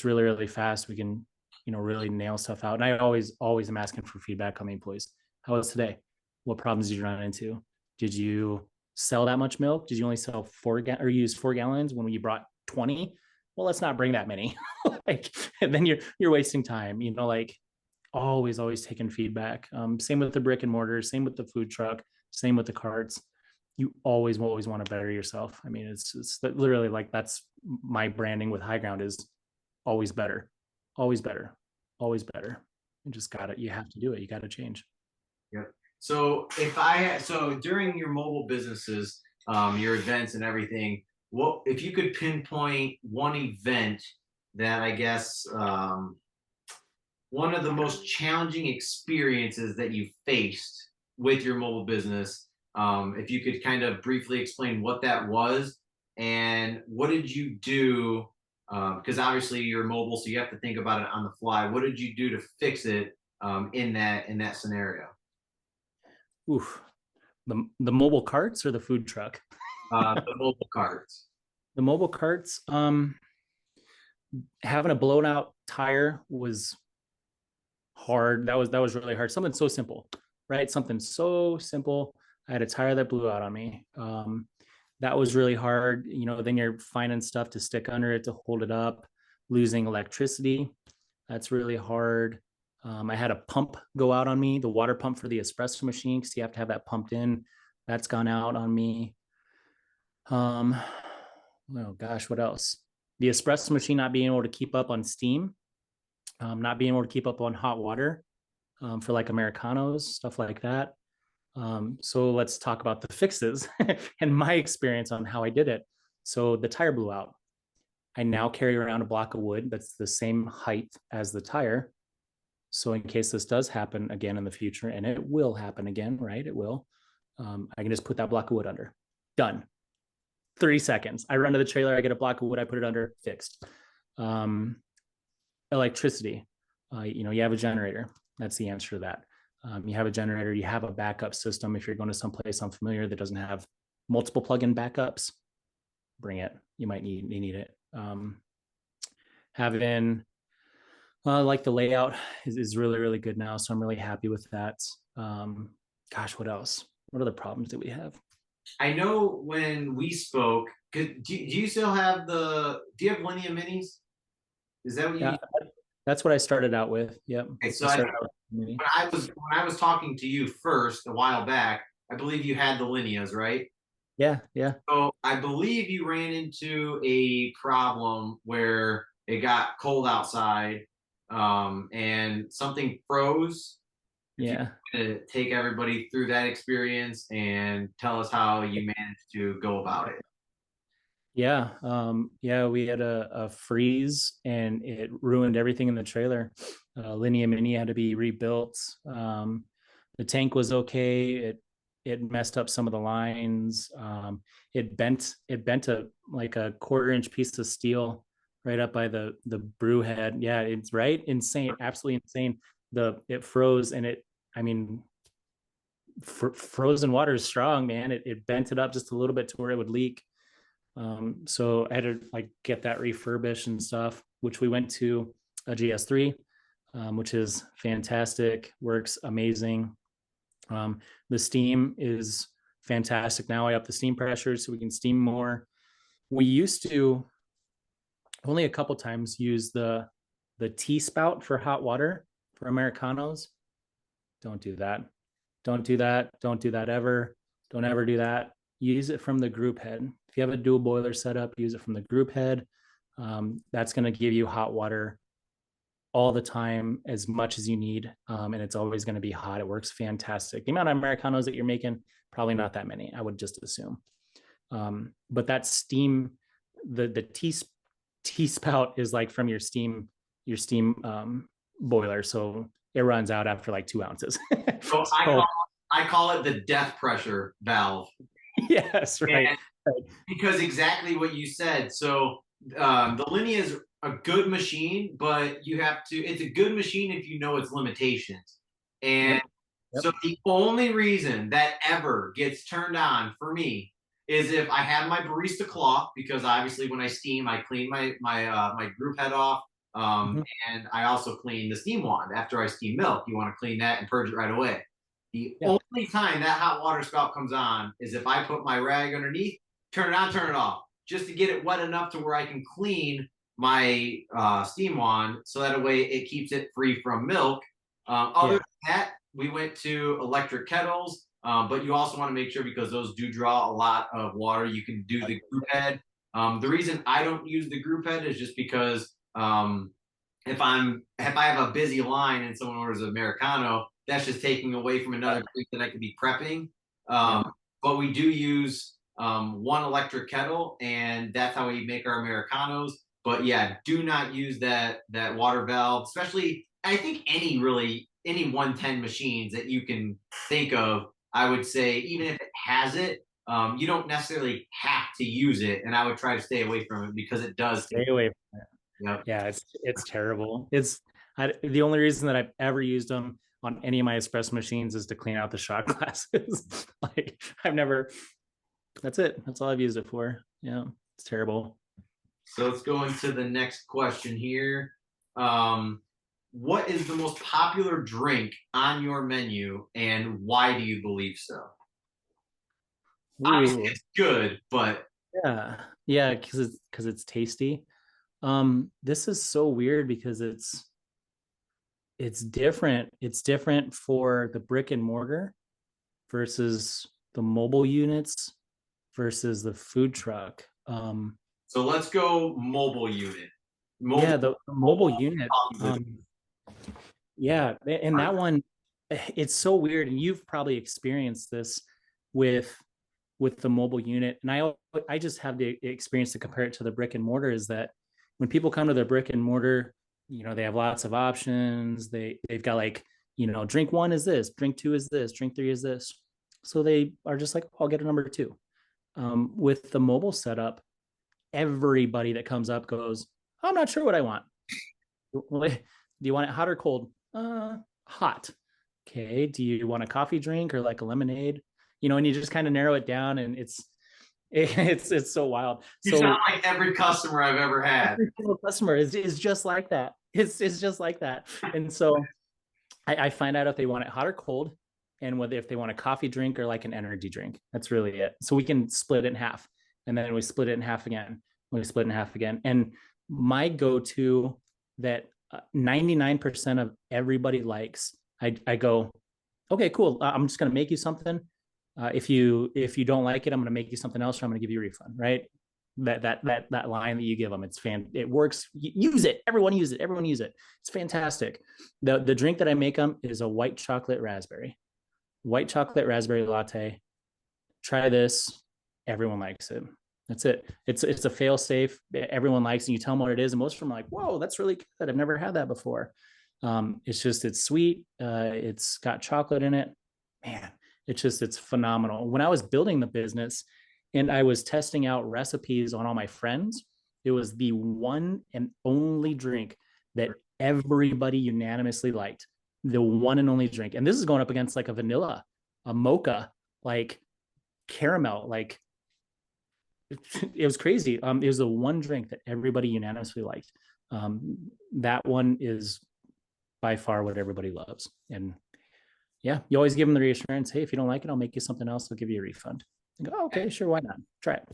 really, really fast. We can, really nail stuff out. And I always am asking for feedback on the employees. How was today? What problems did you run into? Did you sell that much milk? Did you only sell or use 4 gallons when you brought 20? Well, let's not bring that many. Like, and then you're wasting time, like always taking feedback. Same with the brick and mortar, same with the food truck, same with the carts. You always want to better yourself. I mean, it's literally like that's my branding with High Ground is always better, always better, always better. You just got it. You have to do it. You got to change. Yep. So so during your mobile businesses, your events and everything, what if you could pinpoint one event that I guess one of the most challenging experiences that you faced with your mobile business, if you could kind of briefly explain what that was and what did you do, because obviously you're mobile, so you have to think about it on the fly. What did you do to fix it in that scenario? Oof. The mobile carts or the food truck? The mobile cards. The mobile carts, having a blown out tire was hard. That was really hard. Something so simple, right? Something so simple. I had a tire that blew out on me. That was really hard. Then you're finding stuff to stick under it to hold it up, losing electricity. That's really hard. I had a pump go out on me, the water pump for the espresso machine, because you have to have that pumped in. That's gone out on me. Oh gosh, what else? The espresso machine not being able to keep up on steam, not being able to keep up on hot water for like Americanos, stuff like that. So let's talk about the fixes and my experience on how I did it. So the tire blew out. I now carry around a block of wood that's the same height as the tire. So in case this does happen again in the future, and it will happen again, right? It will. I can just put that block of wood under. Done. 30 seconds. I run to the trailer, I get a block of wood, I put it under, fixed. Electricity. You have a generator. That's the answer to that. You have a generator, you have a backup system. If you're going to someplace unfamiliar that doesn't have multiple plug-in backups, bring it. You need it. Having like the layout is really, really good now. So I'm really happy with that. Gosh, what else? What other problems do we have? I know when we spoke, do you still have do you have Linea Minis? Is that what you? Yeah, that's what I started out with. Yep. Okay, so I I started think out with mini. when I was talking to you first a while back, I believe you had the lineas, right? Yeah, yeah, So I believe you ran into a problem where it got cold outside, and something froze. If you yeah. to take everybody through that experience and tell us how you managed to go about it. Yeah, yeah, we had a freeze and it ruined everything in the trailer. Linea Mini had to be rebuilt. The tank was okay. It messed up some of the lines. It bent a like a quarter-inch piece of steel right up by the brew head. Yeah, it's right. Insane, absolutely insane. It froze and I mean, frozen water is strong, man. It bent it up just a little bit to where it would leak. So I had to like get that refurbished and stuff, which we went to a GS3, which is fantastic, works amazing. The steam is fantastic. Now I up the steam pressure so we can steam more. We used to only a couple times use the T spout for hot water for Americanos. Don't do that. Don't do that. Don't do that ever. Don't ever do that. Use it from the group head. If you have a dual boiler setup, use it from the group head. That's going to give you hot water all the time, as much as you need. And it's always going to be hot. It works fantastic. The amount of Americanos that you're making, probably not that many, I would just assume. But that steam, the T spout is like from your steam boiler. So it runs out after like 2 ounces. So So I call it the death pressure valve. yes, right. And because exactly what you said. So the Linea is a good machine, but you have to. It's a good machine if you know its limitations. And Yep. Yep. so the only reason that ever gets turned on for me is if I have my barista cloth, because obviously when I steam, I clean my group head off. Um, Mhm. and I also clean the steam wand after I steam milk. You want to clean that and purge it right away. The Yeah. only time that hot water spout comes on is if I put my rag underneath, turn it on, turn it off, just to get it wet enough to where I can clean my steam wand, so that way it keeps it free from milk. Other Yeah. than that, we went to electric kettles, but you also want to make sure, because those do draw a lot of water, you can do the group head. The reason I don't use the group head is just because if I have a busy line and someone orders an Americano, that's just taking away from another drink that I could be prepping. Yeah. But we do use one electric kettle, and that's how we make our Americanos. But yeah, do not use that water valve, especially I think any 110 machines that you can think of. I would say even if it has it, you don't necessarily have to use it, and I would try to stay away from it because it does take. Stay away from it. Yep. Yeah, it's terrible. The only reason that I've ever used them on any of my espresso machines is to clean out the shot glasses. Like I've never. That's it. That's all I've used it for. Yeah, it's terrible. So let's go into the next question here. Um, what is the most popular drink on your menu, and why do you believe so? Obviously, Ooh, it's good, but yeah, yeah, because it's tasty. This is so weird because it's different. It's different for the brick and mortar versus the mobile units versus the food truck. so let's go mobile unit. Mobile, Yeah, the mobile mobile unit. with Yeah, and that one, it's so weird, and you've probably experienced this with with the mobile unit. And I just have the experience to compare it to the brick and mortar. Is that when people come to their brick and mortar, they have lots of options. They've got like drink one is this, drink two is this, drink three is this. So they are just like, I'll get a number two. With the mobile setup, everybody that comes up goes, I'm not sure what I want. Do you want it hot or cold? Hot. Okay. Do you want a coffee drink or like a lemonade? And you just kind of narrow it down, and it's so wild. you So sound like every customer I've ever had. every single customer is just like that. It's just like that. And so I find out if they want it hot or cold, and whether if they want a coffee drink or like an energy drink. That's really it. So we can split it in half, and then we split it in half again. We split it in half again. And my go-to that 99% of everybody likes. I go, okay, cool. I'm just going to make you something. If you don't like it, I'm going to make you something else, or I'm going to give you a refund. Right? That line that you give them, it works. Use it. Everyone use it. Everyone use it. It's fantastic. The drink that I make them is a white chocolate raspberry latte. Try this. Everyone likes it. That's it. It's a fail safe. Everyone likes it. You tell them what it is, and most of them are like, "Whoa, that's really good. I've never had that before." It's sweet. It's got chocolate in it. Man, it's phenomenal. When I was building the business and I was testing out recipes on all my friends, it was the one and only drink that everybody unanimously liked. The one and only drink. And this is going up against like a vanilla, a mocha, like caramel, like it was crazy. It was the one drink that everybody unanimously liked. That one is by far what everybody loves. And yeah, you always give them the reassurance, hey, if you don't like it, I'll make you something else. I'll give you a refund. And go, oh, okay, sure, why not? Try it.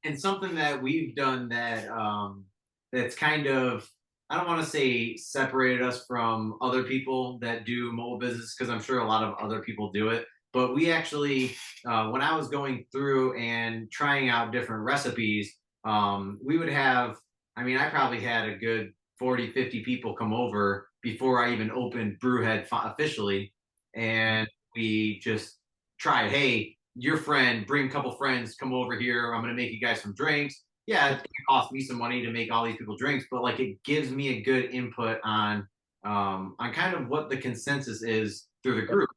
And something that we've done that that's kind of, I don't want to say separated us from other people that do mobile business, because I'm sure a lot of other people do it. But we actually, when I was going through and trying out different recipes, we would have, I mean, I probably had a good 40, 50 people come over before I even opened Brewhead officially. And we just tried, hey, your friend, bring a couple friends, come over here. I'm going to make you guys some drinks. Yeah, it's going to cost me some money to make all these people drinks, but like it gives me a good input on kind of what the consensus is through the Yep, group.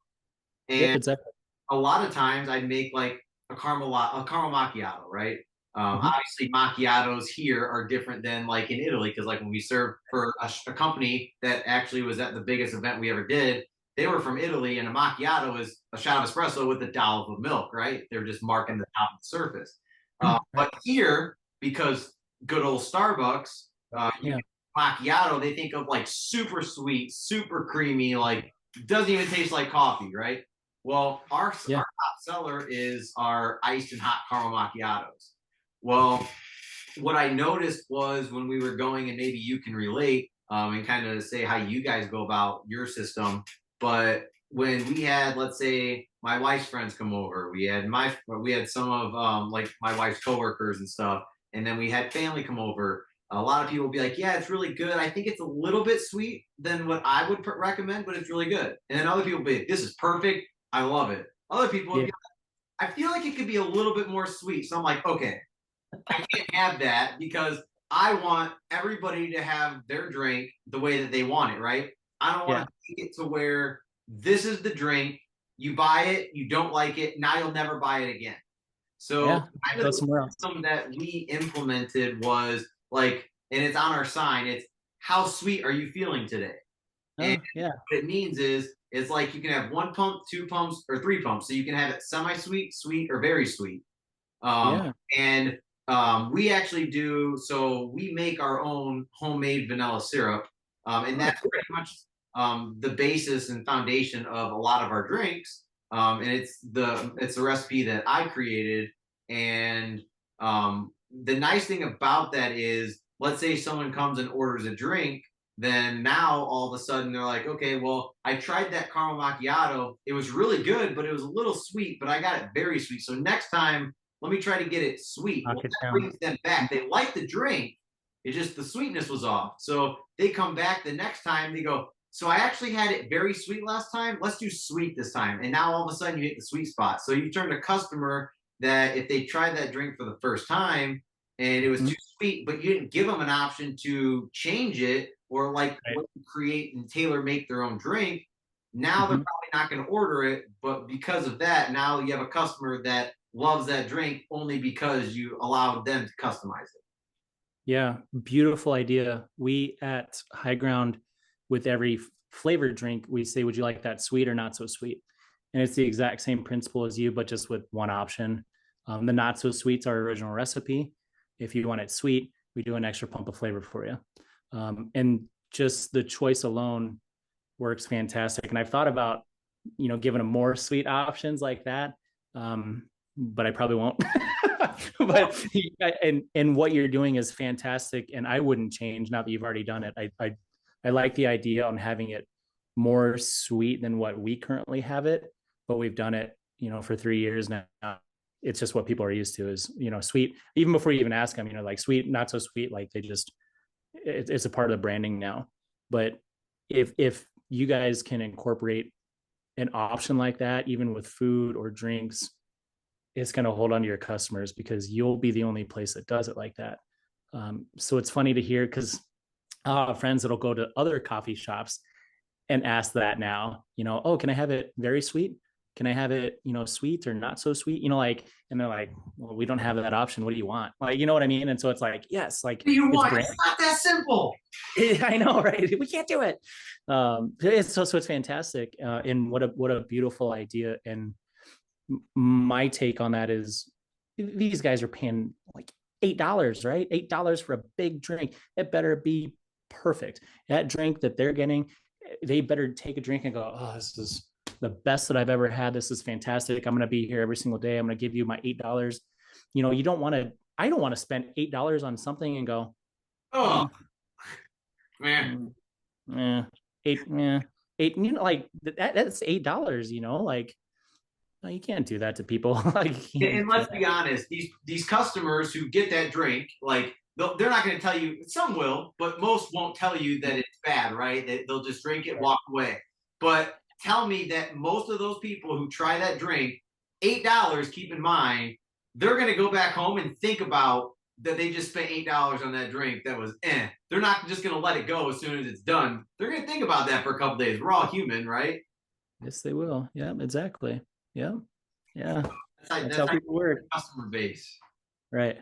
yep, And exactly. a lot of times I'd make like a caramel macchiato, right? Mm-hmm. Obviously, macchiatos here are different than like in Italy, because like when we served for a company that actually was at the biggest event we ever did, they were from Italy, and a macchiato is a shot of espresso with a dollop of milk, right? They're just marking the top of the surface. Right. But here, because good old Starbucks, you Yeah. get macchiato, they think of like super sweet, super creamy, like doesn't even taste like coffee, right? Well, Yeah. our top seller is our iced and hot caramel macchiatos. Well, what I noticed was when we were going, and maybe you can relate and kind of say how you guys go about your system. But when we had, let's say, my wife's friends come over, we had some of like my wife's coworkers and stuff, and then we had family come over. A lot of people would be like, "Yeah, it's really good. I think it's a little bit sweet than what I would recommend, but it's really good." And then other people would be like, "This is perfect. I love it." Other people would Yeah. be like, "I feel like it could be a little bit more sweet." So I'm like, "Okay, I can't have that because I want everybody to have their drink the way that they want it, right? I don't want Yeah. to take it to where this is the drink, you buy it, you don't like it, now you'll never buy it again." So Yeah. kind of Go the somewhere else. system that we implemented was like, and it's on our sign, it's how sweet are you feeling today? And Oh, yeah. what it means is it's like you can have one pump, two pumps, or three pumps. So you can have it semi-sweet, sweet, or very sweet. Um, Yeah. and we actually do, so we make our own homemade vanilla syrup. And Oh, that's cool. pretty much the basis and foundation of a lot of our drinks. And it's the recipe that I created. And the nice thing about that is, let's say someone comes and orders a drink, then now all of a sudden they're like, okay, well, I tried that caramel macchiato. It was really good, but it was a little sweet, but I got it very sweet. So next time let me try to get it sweet. Knock Well, it that down. brings them back. They like the drink. It's just the sweetness was off. So they come back the next time. They go, so I actually had it very sweet last time. Let's do sweet this time. And now all of a sudden you hit the sweet spot. So you turned a customer that if they tried that drink for the first time and it was Mhm. too sweet, but you didn't give them an option to change it or like Right. create and tailor make their own drink, now they're Mhm. probably not going to order it. But because of that, now you have a customer that loves that drink only because you allowed them to customize it. Yeah, beautiful idea. We at High Ground, with every flavored drink, we say, would you like that sweet or not so sweet? And it's the exact same principle as you, but just with one option. The not so sweet's our original recipe. If you want it sweet, we do an extra pump of flavor for you. And just the choice alone works fantastic. And I've thought about, giving them more sweet options like that. But I probably won't. But and what you're doing is fantastic, and I wouldn't change now that you've already done it. I I like the idea on having it more sweet than what we currently have it, but we've done it, for 3 years now. It's just what people are used to is, sweet, even before you even ask them, like sweet, not so sweet, like they just, it's a part of the branding now. But if you guys can incorporate an option like that, even with food or drinks, it's going to hold on to your customers because you'll be the only place that does it like that. So it's funny to hear because friends that'll go to other coffee shops and ask that now, oh, can I have it very sweet? Can I have it, sweet or not so sweet? Like, and they're like, well, we don't have that option. What do you want? Like, you know what I mean? And so it's like, yes, like What do you want? brand- It's not that simple. I know, right? We can't do it. So it's fantastic. And what a beautiful idea. And my take on that is these guys are paying like $8, right? $8 for a big drink. It better be perfect. That drink that they're getting, they better take a drink and go, oh, this is the best that I've ever had. This is fantastic. I'm going to be here every single day. I'm going to give you my $8. You don't want to, I don't want to spend $8 on something and go, Oh, man. eight, eight, like that's $8, like, no, you can't do that to people. And let's be honest, these customers who get that drink, like they're not going to tell you. Some will, but most won't tell you that it's bad, right? They'll just drink it, walk away. But tell me that most of those people who try that drink, $8, keep in mind, they're going to go back home and think about that they just spent $8 on that drink that was They're not just going to let it go as soon as it's done. They're going to think about that for a couple days. We're all human, right? Yes, they will. Yeah, exactly. Yeah. Yeah. That's how people work. Customer base. Right.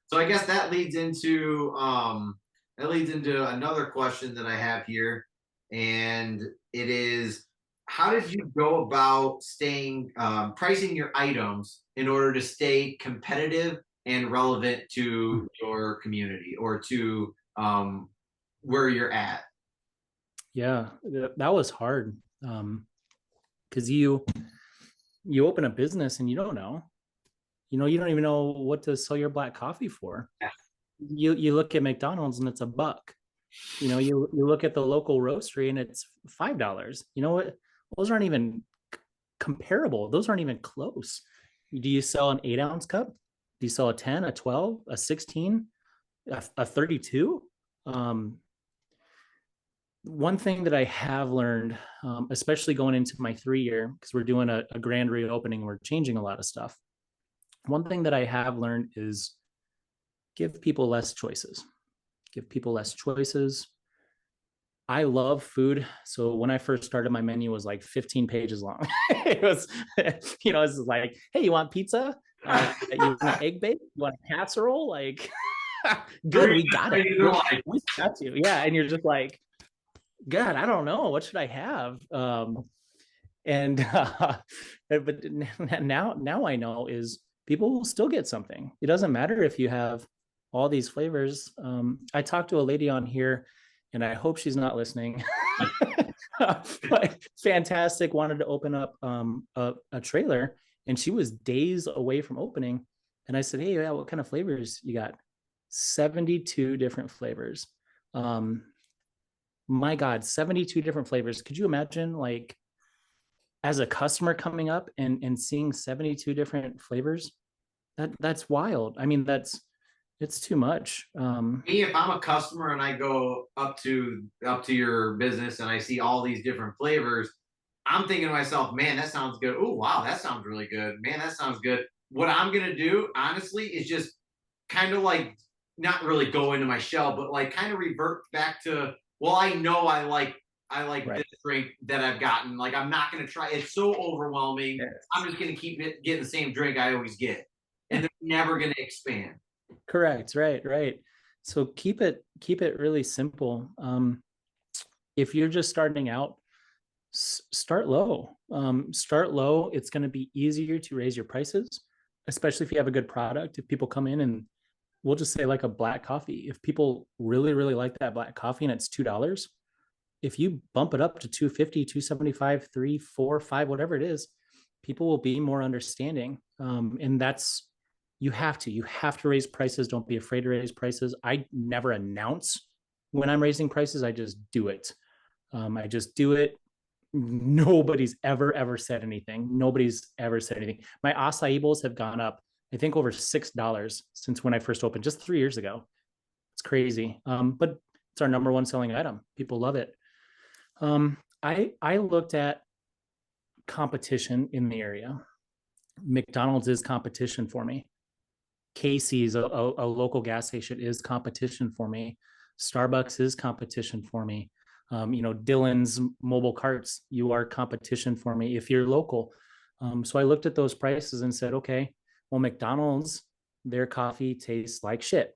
So I guess that leads into another question that I have here. And it is, how did you go about pricing your items in order to stay competitive and relevant to your community or to where you're at? Yeah, that was hard. Because you open a business and you don't know, you don't even know what to sell your black coffee for. Yeah. You look at McDonald's and it's $1. You look at the local roastery and it's $5. You know what? Those aren't even comparable. Those aren't even close. Do you sell an 8-ounce cup? Do you sell a 10, a 12, a 16, a 32? One thing that I have learned, especially going into my 3-year, because we're doing a grand reopening, we're changing a lot of stuff. One thing that I have learned is give people less choices. Give people less choices. I love food. So when I first started, my menu was like 15 pages long. It was, it's like, hey, you want pizza? You want an egg bake? You want a casserole? Like, good, we got it. We got you. Yeah. And you're just like, God, I don't know. What should I have? But now I know is people will still get something. It doesn't matter if you have all these flavors. I talked to a lady on here, and I hope she's not listening. But fantastic, wanted to open up a trailer, and she was days away from opening. And I said, hey, yeah, what kind of flavors you got? 72 different flavors. My God, 72 different flavors. Could you imagine, like, as a customer coming up and seeing 72 different flavors? That's wild. I mean, it's too much. Me, if I'm a customer and I go up to your business and I see all these different flavors, I'm thinking to myself, man, that sounds good. Oh, wow, that sounds really good. Man, that sounds good. What I'm gonna do, honestly, is just kind of like not really go into my shell, but like kind of revert back to, well, I know I like right. This drink that I've gotten. Like, I'm not going to try. It's so overwhelming. Yes. I'm just going to keep getting the same drink I always get. And they're never going to expand. Correct. Right. So keep it really simple. If you're just starting out, start low. Start low. It's going to be easier to raise your prices, especially if you have a good product. If people come in and we'll just say like a black coffee, if people really, really like that black coffee and it's $2, if you bump it up to 250, 275, 3, 4, 5, whatever it is, people will be more understanding. And that's, you have to raise prices. Don't be afraid to raise prices. I never announce when I'm raising prices, I just do it. I just do it. Nobody's ever said anything. Nobody's ever said anything. My acai bowls have gone up, I think, over $6 since when I first opened, just 3 years ago. It's crazy. But it's our number one selling item. People love it. I looked at competition in the area. McDonald's is competition for me. Casey's, a local gas station, is competition for me. Starbucks is competition for me. Dylan's mobile carts, you are competition for me if you're local. So I looked at those prices and said, okay, well, McDonald's, their coffee tastes like shit,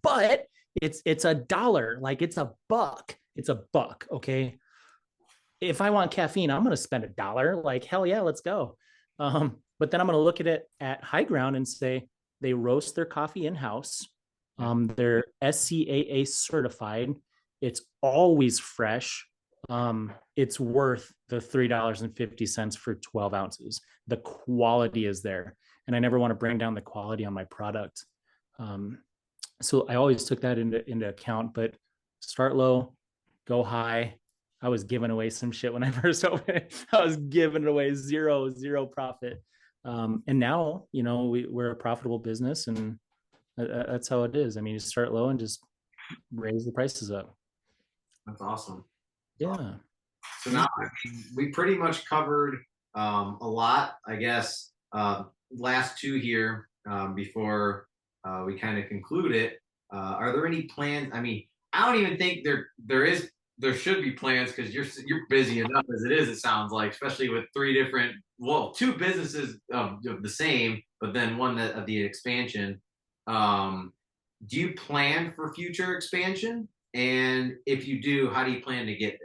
but it's $1, like it's $1. Okay. If I want caffeine, I'm going to spend $1. Like, hell yeah, let's go. But then I'm going to look at it at High Ground and say they roast their coffee in-house. They're SCAA certified. It's always fresh. It's worth the $3.50 for 12 ounces. The quality is there. And I never want to bring down the quality on my product. So I always took that into account, but start low, go high. I was giving away some shit when I first opened. I was giving away zero profit. And now, we're a profitable business, and that's how it is. I mean, you start low and just raise the prices up. That's awesome. Yeah. So now we pretty much covered a lot, I guess. Last two here before we kind of conclude it. Are there any plans? I mean, I don't even think there should be plans, because you're busy enough as it is. It sounds like, especially with two businesses of the same, but then one of the expansion. Do you plan for future expansion? And if you do, how do you plan to get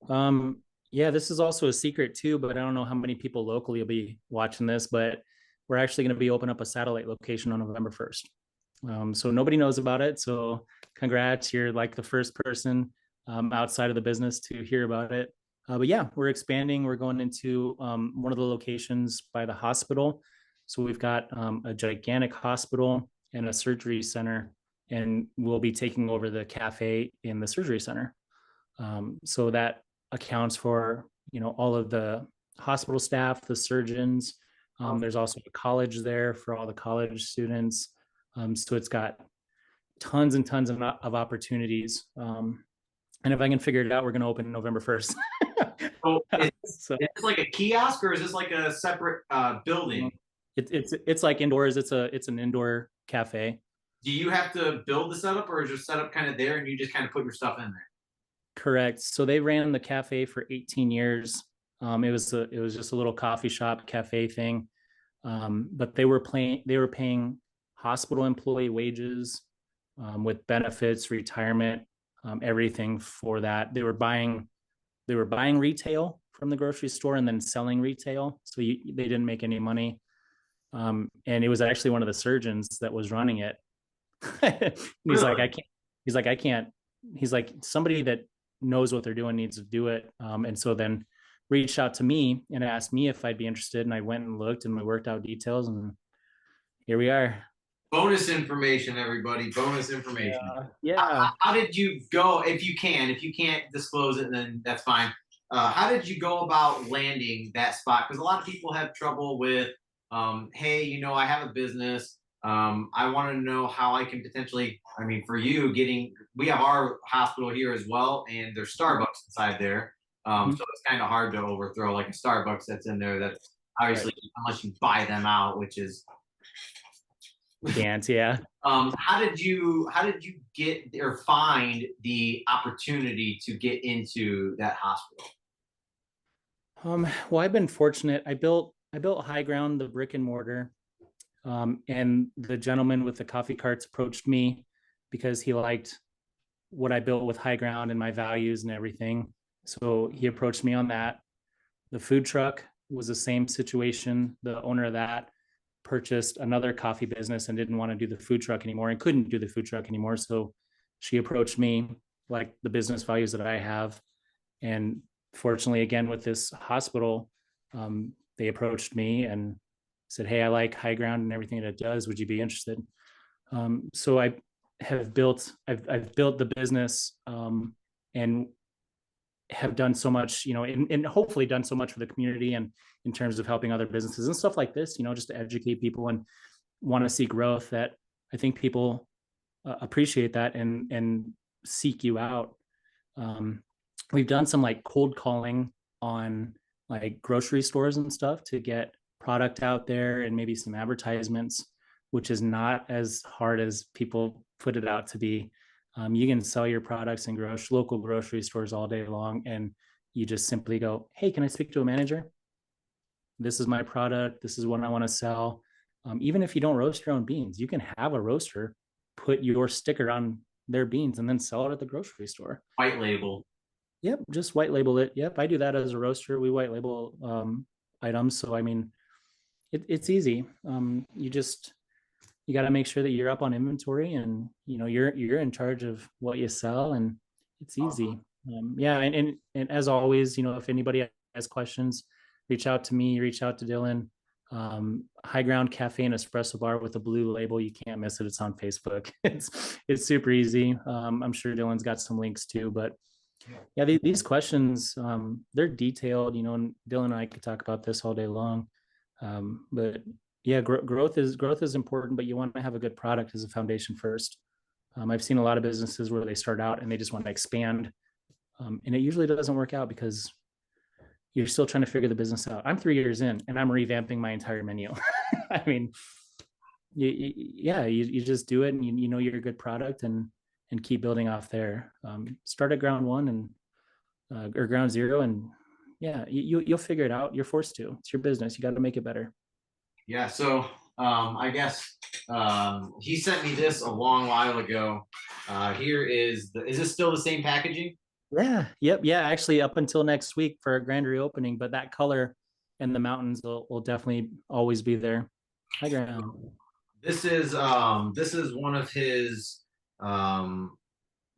there? Yeah, this is also a secret too, but I don't know how many people locally will be watching this, but we're actually going to be opening up a satellite location on November 1st. So nobody knows about it. So congrats, you're like the first person outside of the business to hear about it. But yeah, we're expanding. We're going into one of the locations by the hospital. So we've got a gigantic hospital and a surgery center, and we'll be taking over the cafe in the surgery center. So that accounts for, all of the hospital staff, the surgeons. There's also a college there for all the college students. So it's got tons and tons of opportunities. And if I can figure it out, we're going to open November 1st. So is this like a kiosk, or is this like a separate building? It's like indoors. It's an indoor cafe. Do you have to build the setup, or is your setup kind of there and you just kind of put your stuff in there? Correct. So they ran the cafe for 18 years. It was just a little coffee shop cafe thing. But they were paying hospital employee wages, with benefits, retirement, everything for that. They were buying retail from the grocery store and then selling retail. So they didn't make any money. And it was actually one of the surgeons that was running it. He's like, I can't. He's like, somebody that knows what they're doing needs to do it. And so then reached out to me and asked me if I'd be interested. And I went and looked, and we worked out details, and here we are. Bonus information, everybody. Bonus information. Yeah. How did you go? If you can't disclose it, then that's fine. How did you go about landing that spot? Because a lot of people have trouble with, hey, I have a business. I want to know how I can potentially, for you, we have our hospital here as well, and there's Starbucks inside there. So it's kind of hard to overthrow like a Starbucks that's in there. That's obviously, unless you buy them out, which is dance. Yeah. How did you get or find the opportunity to get into that hospital? Well, I've been fortunate. I built High Ground, the brick and mortar. And the gentleman with the coffee carts approached me because he liked what I built with High Ground and my values and everything. So he approached me on that. The food truck was the same situation. The owner of that purchased another coffee business and didn't want to do the food truck anymore and couldn't do the food truck anymore. So she approached me, like the business values that I have. And fortunately, again, with this hospital, they approached me and said, hey, I like High Ground and everything that it does. Would you be interested? So have built, I've built the business, and have done so much, and hopefully done so much for the community and in terms of helping other businesses and stuff like this, just to educate people and want to see growth, that I think people appreciate that and seek you out. Um, we've done some like cold calling on like grocery stores and stuff to get product out there and maybe some advertisements, which is not as hard as people put it out to be. You can sell your products in local grocery stores all day long, and you just simply go, "Hey, can I speak to a manager? This is my product. This is what I want to sell." Even if you don't roast your own beans, you can have a roaster put your sticker on their beans and then sell it at the grocery store. White label. Yep, just white label it. Yep, I do that as a roaster. We white label items. So I mean, it's easy. You got to make sure that you're up on inventory, and you're in charge of what you sell, and it's easy. Yeah, and as always, if anybody has questions, reach out to me, reach out to Dylan. High Ground Cafe and Espresso Bar with a blue label. You can't miss it. It's on Facebook. It's super easy. I'm sure Dylan's got some links too, but yeah, these questions, they're detailed, and Dylan and I could talk about this all day long. But yeah, growth is important, but you want to have a good product as a foundation first. I've seen a lot of businesses where they start out and they just want to expand, and it usually doesn't work out because you're still trying to figure the business out. I'm 3 years in and I'm revamping my entire menu. I mean, you just do it, and you know you're a good product, and keep building off there. Start at ground one or ground zero, and yeah, you'll figure it out. You're forced to. It's your business. You got to make it better. Yeah. So I guess he sent me this a long while ago. Here is this still the same packaging? Yeah. Yep. Yeah. Actually, up until next week for a grand reopening, but that color and the mountains will definitely always be there. High ground. This is one of his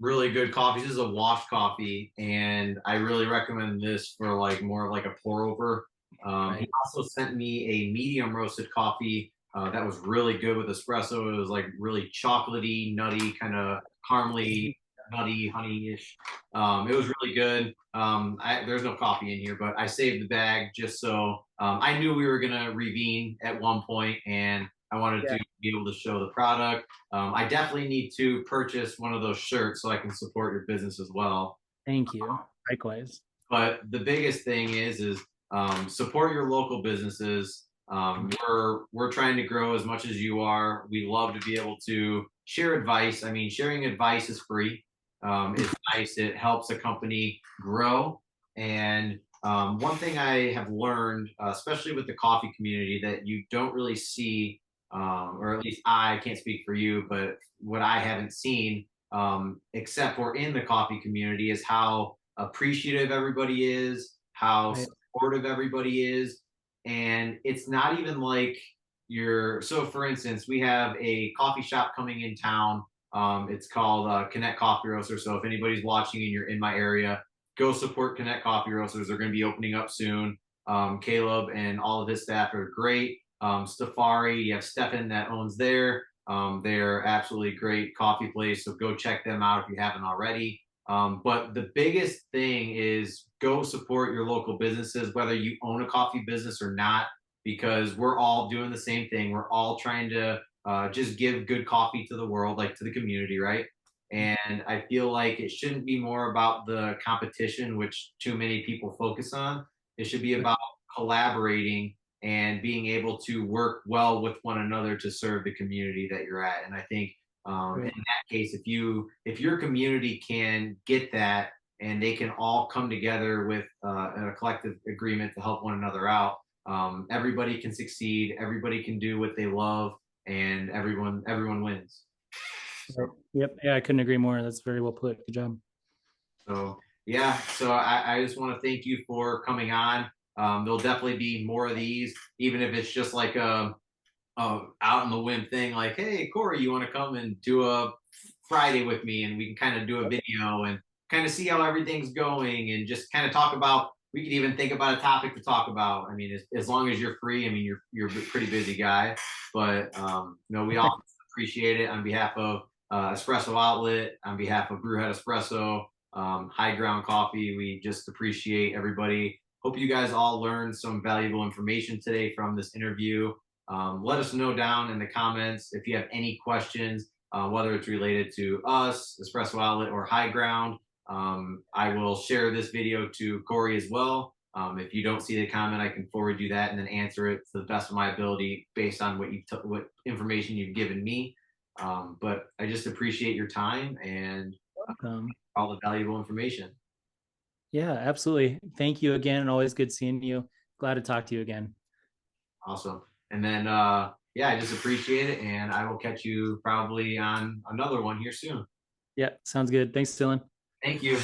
really good coffees. This is a washed coffee, and I really recommend this for like more of like a pour over. Right. He also sent me a medium roasted coffee that was really good with espresso. It was like really chocolatey, nutty, kind of caramely, nutty, honey-ish. It was really good. There's no coffee in here, but I saved the bag just so I knew we were gonna revene at one point, and I wanted to be able to show the product. I definitely need to purchase one of those shirts so I can support your business as well. Thank you. Likewise. But the biggest thing is support your local businesses. We're trying to grow as much as you are. We love to be able to share advice. I mean, sharing advice is free. It's nice. It helps a company grow. And one thing I have learned, especially with the coffee community, that you don't really see, or at least I can't speak for you, but what I haven't seen, except for in the coffee community, is how appreciative everybody is, how supportive everybody is. And it's not even like so for instance, we have a coffee shop coming in town. It's called Connect Coffee Roaster. So if anybody's watching and you're in my area, go support Connect Coffee Roasters. They're going to be opening up soon. Caleb and all of his staff are great. Stafari, you have Stefan that owns there. They're absolutely great coffee place. So go check them out if you haven't already. But the biggest thing is go support your local businesses, whether you own a coffee business or not, because we're all doing the same thing. We're all trying to just give good coffee to the world, like to the community, right? And I feel like it shouldn't be more about the competition, which too many people focus on. It should be about collaborating and being able to work well with one another to serve the community that you're at. And I think in that case, if your community can get that and they can all come together with a collective agreement to help one another out, everybody can succeed, everybody can do what they love, and everyone wins. Yep. Yeah, I couldn't agree more. That's very well put. Good job. So yeah, so I just want to thank you for coming on. There'll definitely be more of these, even if it's just like a out in the whim thing, like, hey Corey, you want to come and do a Friday with me, and we can kind of do a video and kind of see how everything's going, and just kind of talk about, we could even think about a topic to talk about. I mean, as long as you're free. I mean, you're a pretty busy guy, but we all appreciate it on behalf of Espresso Outlet, on behalf of Brewhead Espresso, High Ground Coffee, we just appreciate everybody. Hope you guys all learned some valuable information today from this interview. Let us know down in the comments if you have any questions, whether it's related to us, Espresso Outlet, or High Ground. I will share this video to Corey as well. If you don't see the comment, I can forward you that and then answer it to the best of my ability based on what information you've given me. But I just appreciate your time and all the valuable information. Yeah, absolutely. Thank you again, and always good seeing you. Glad to talk to you again. Awesome. And then, yeah, I just appreciate it, and I will catch you probably on another one here soon. Yeah, sounds good. Thanks, Dylan. Thank you.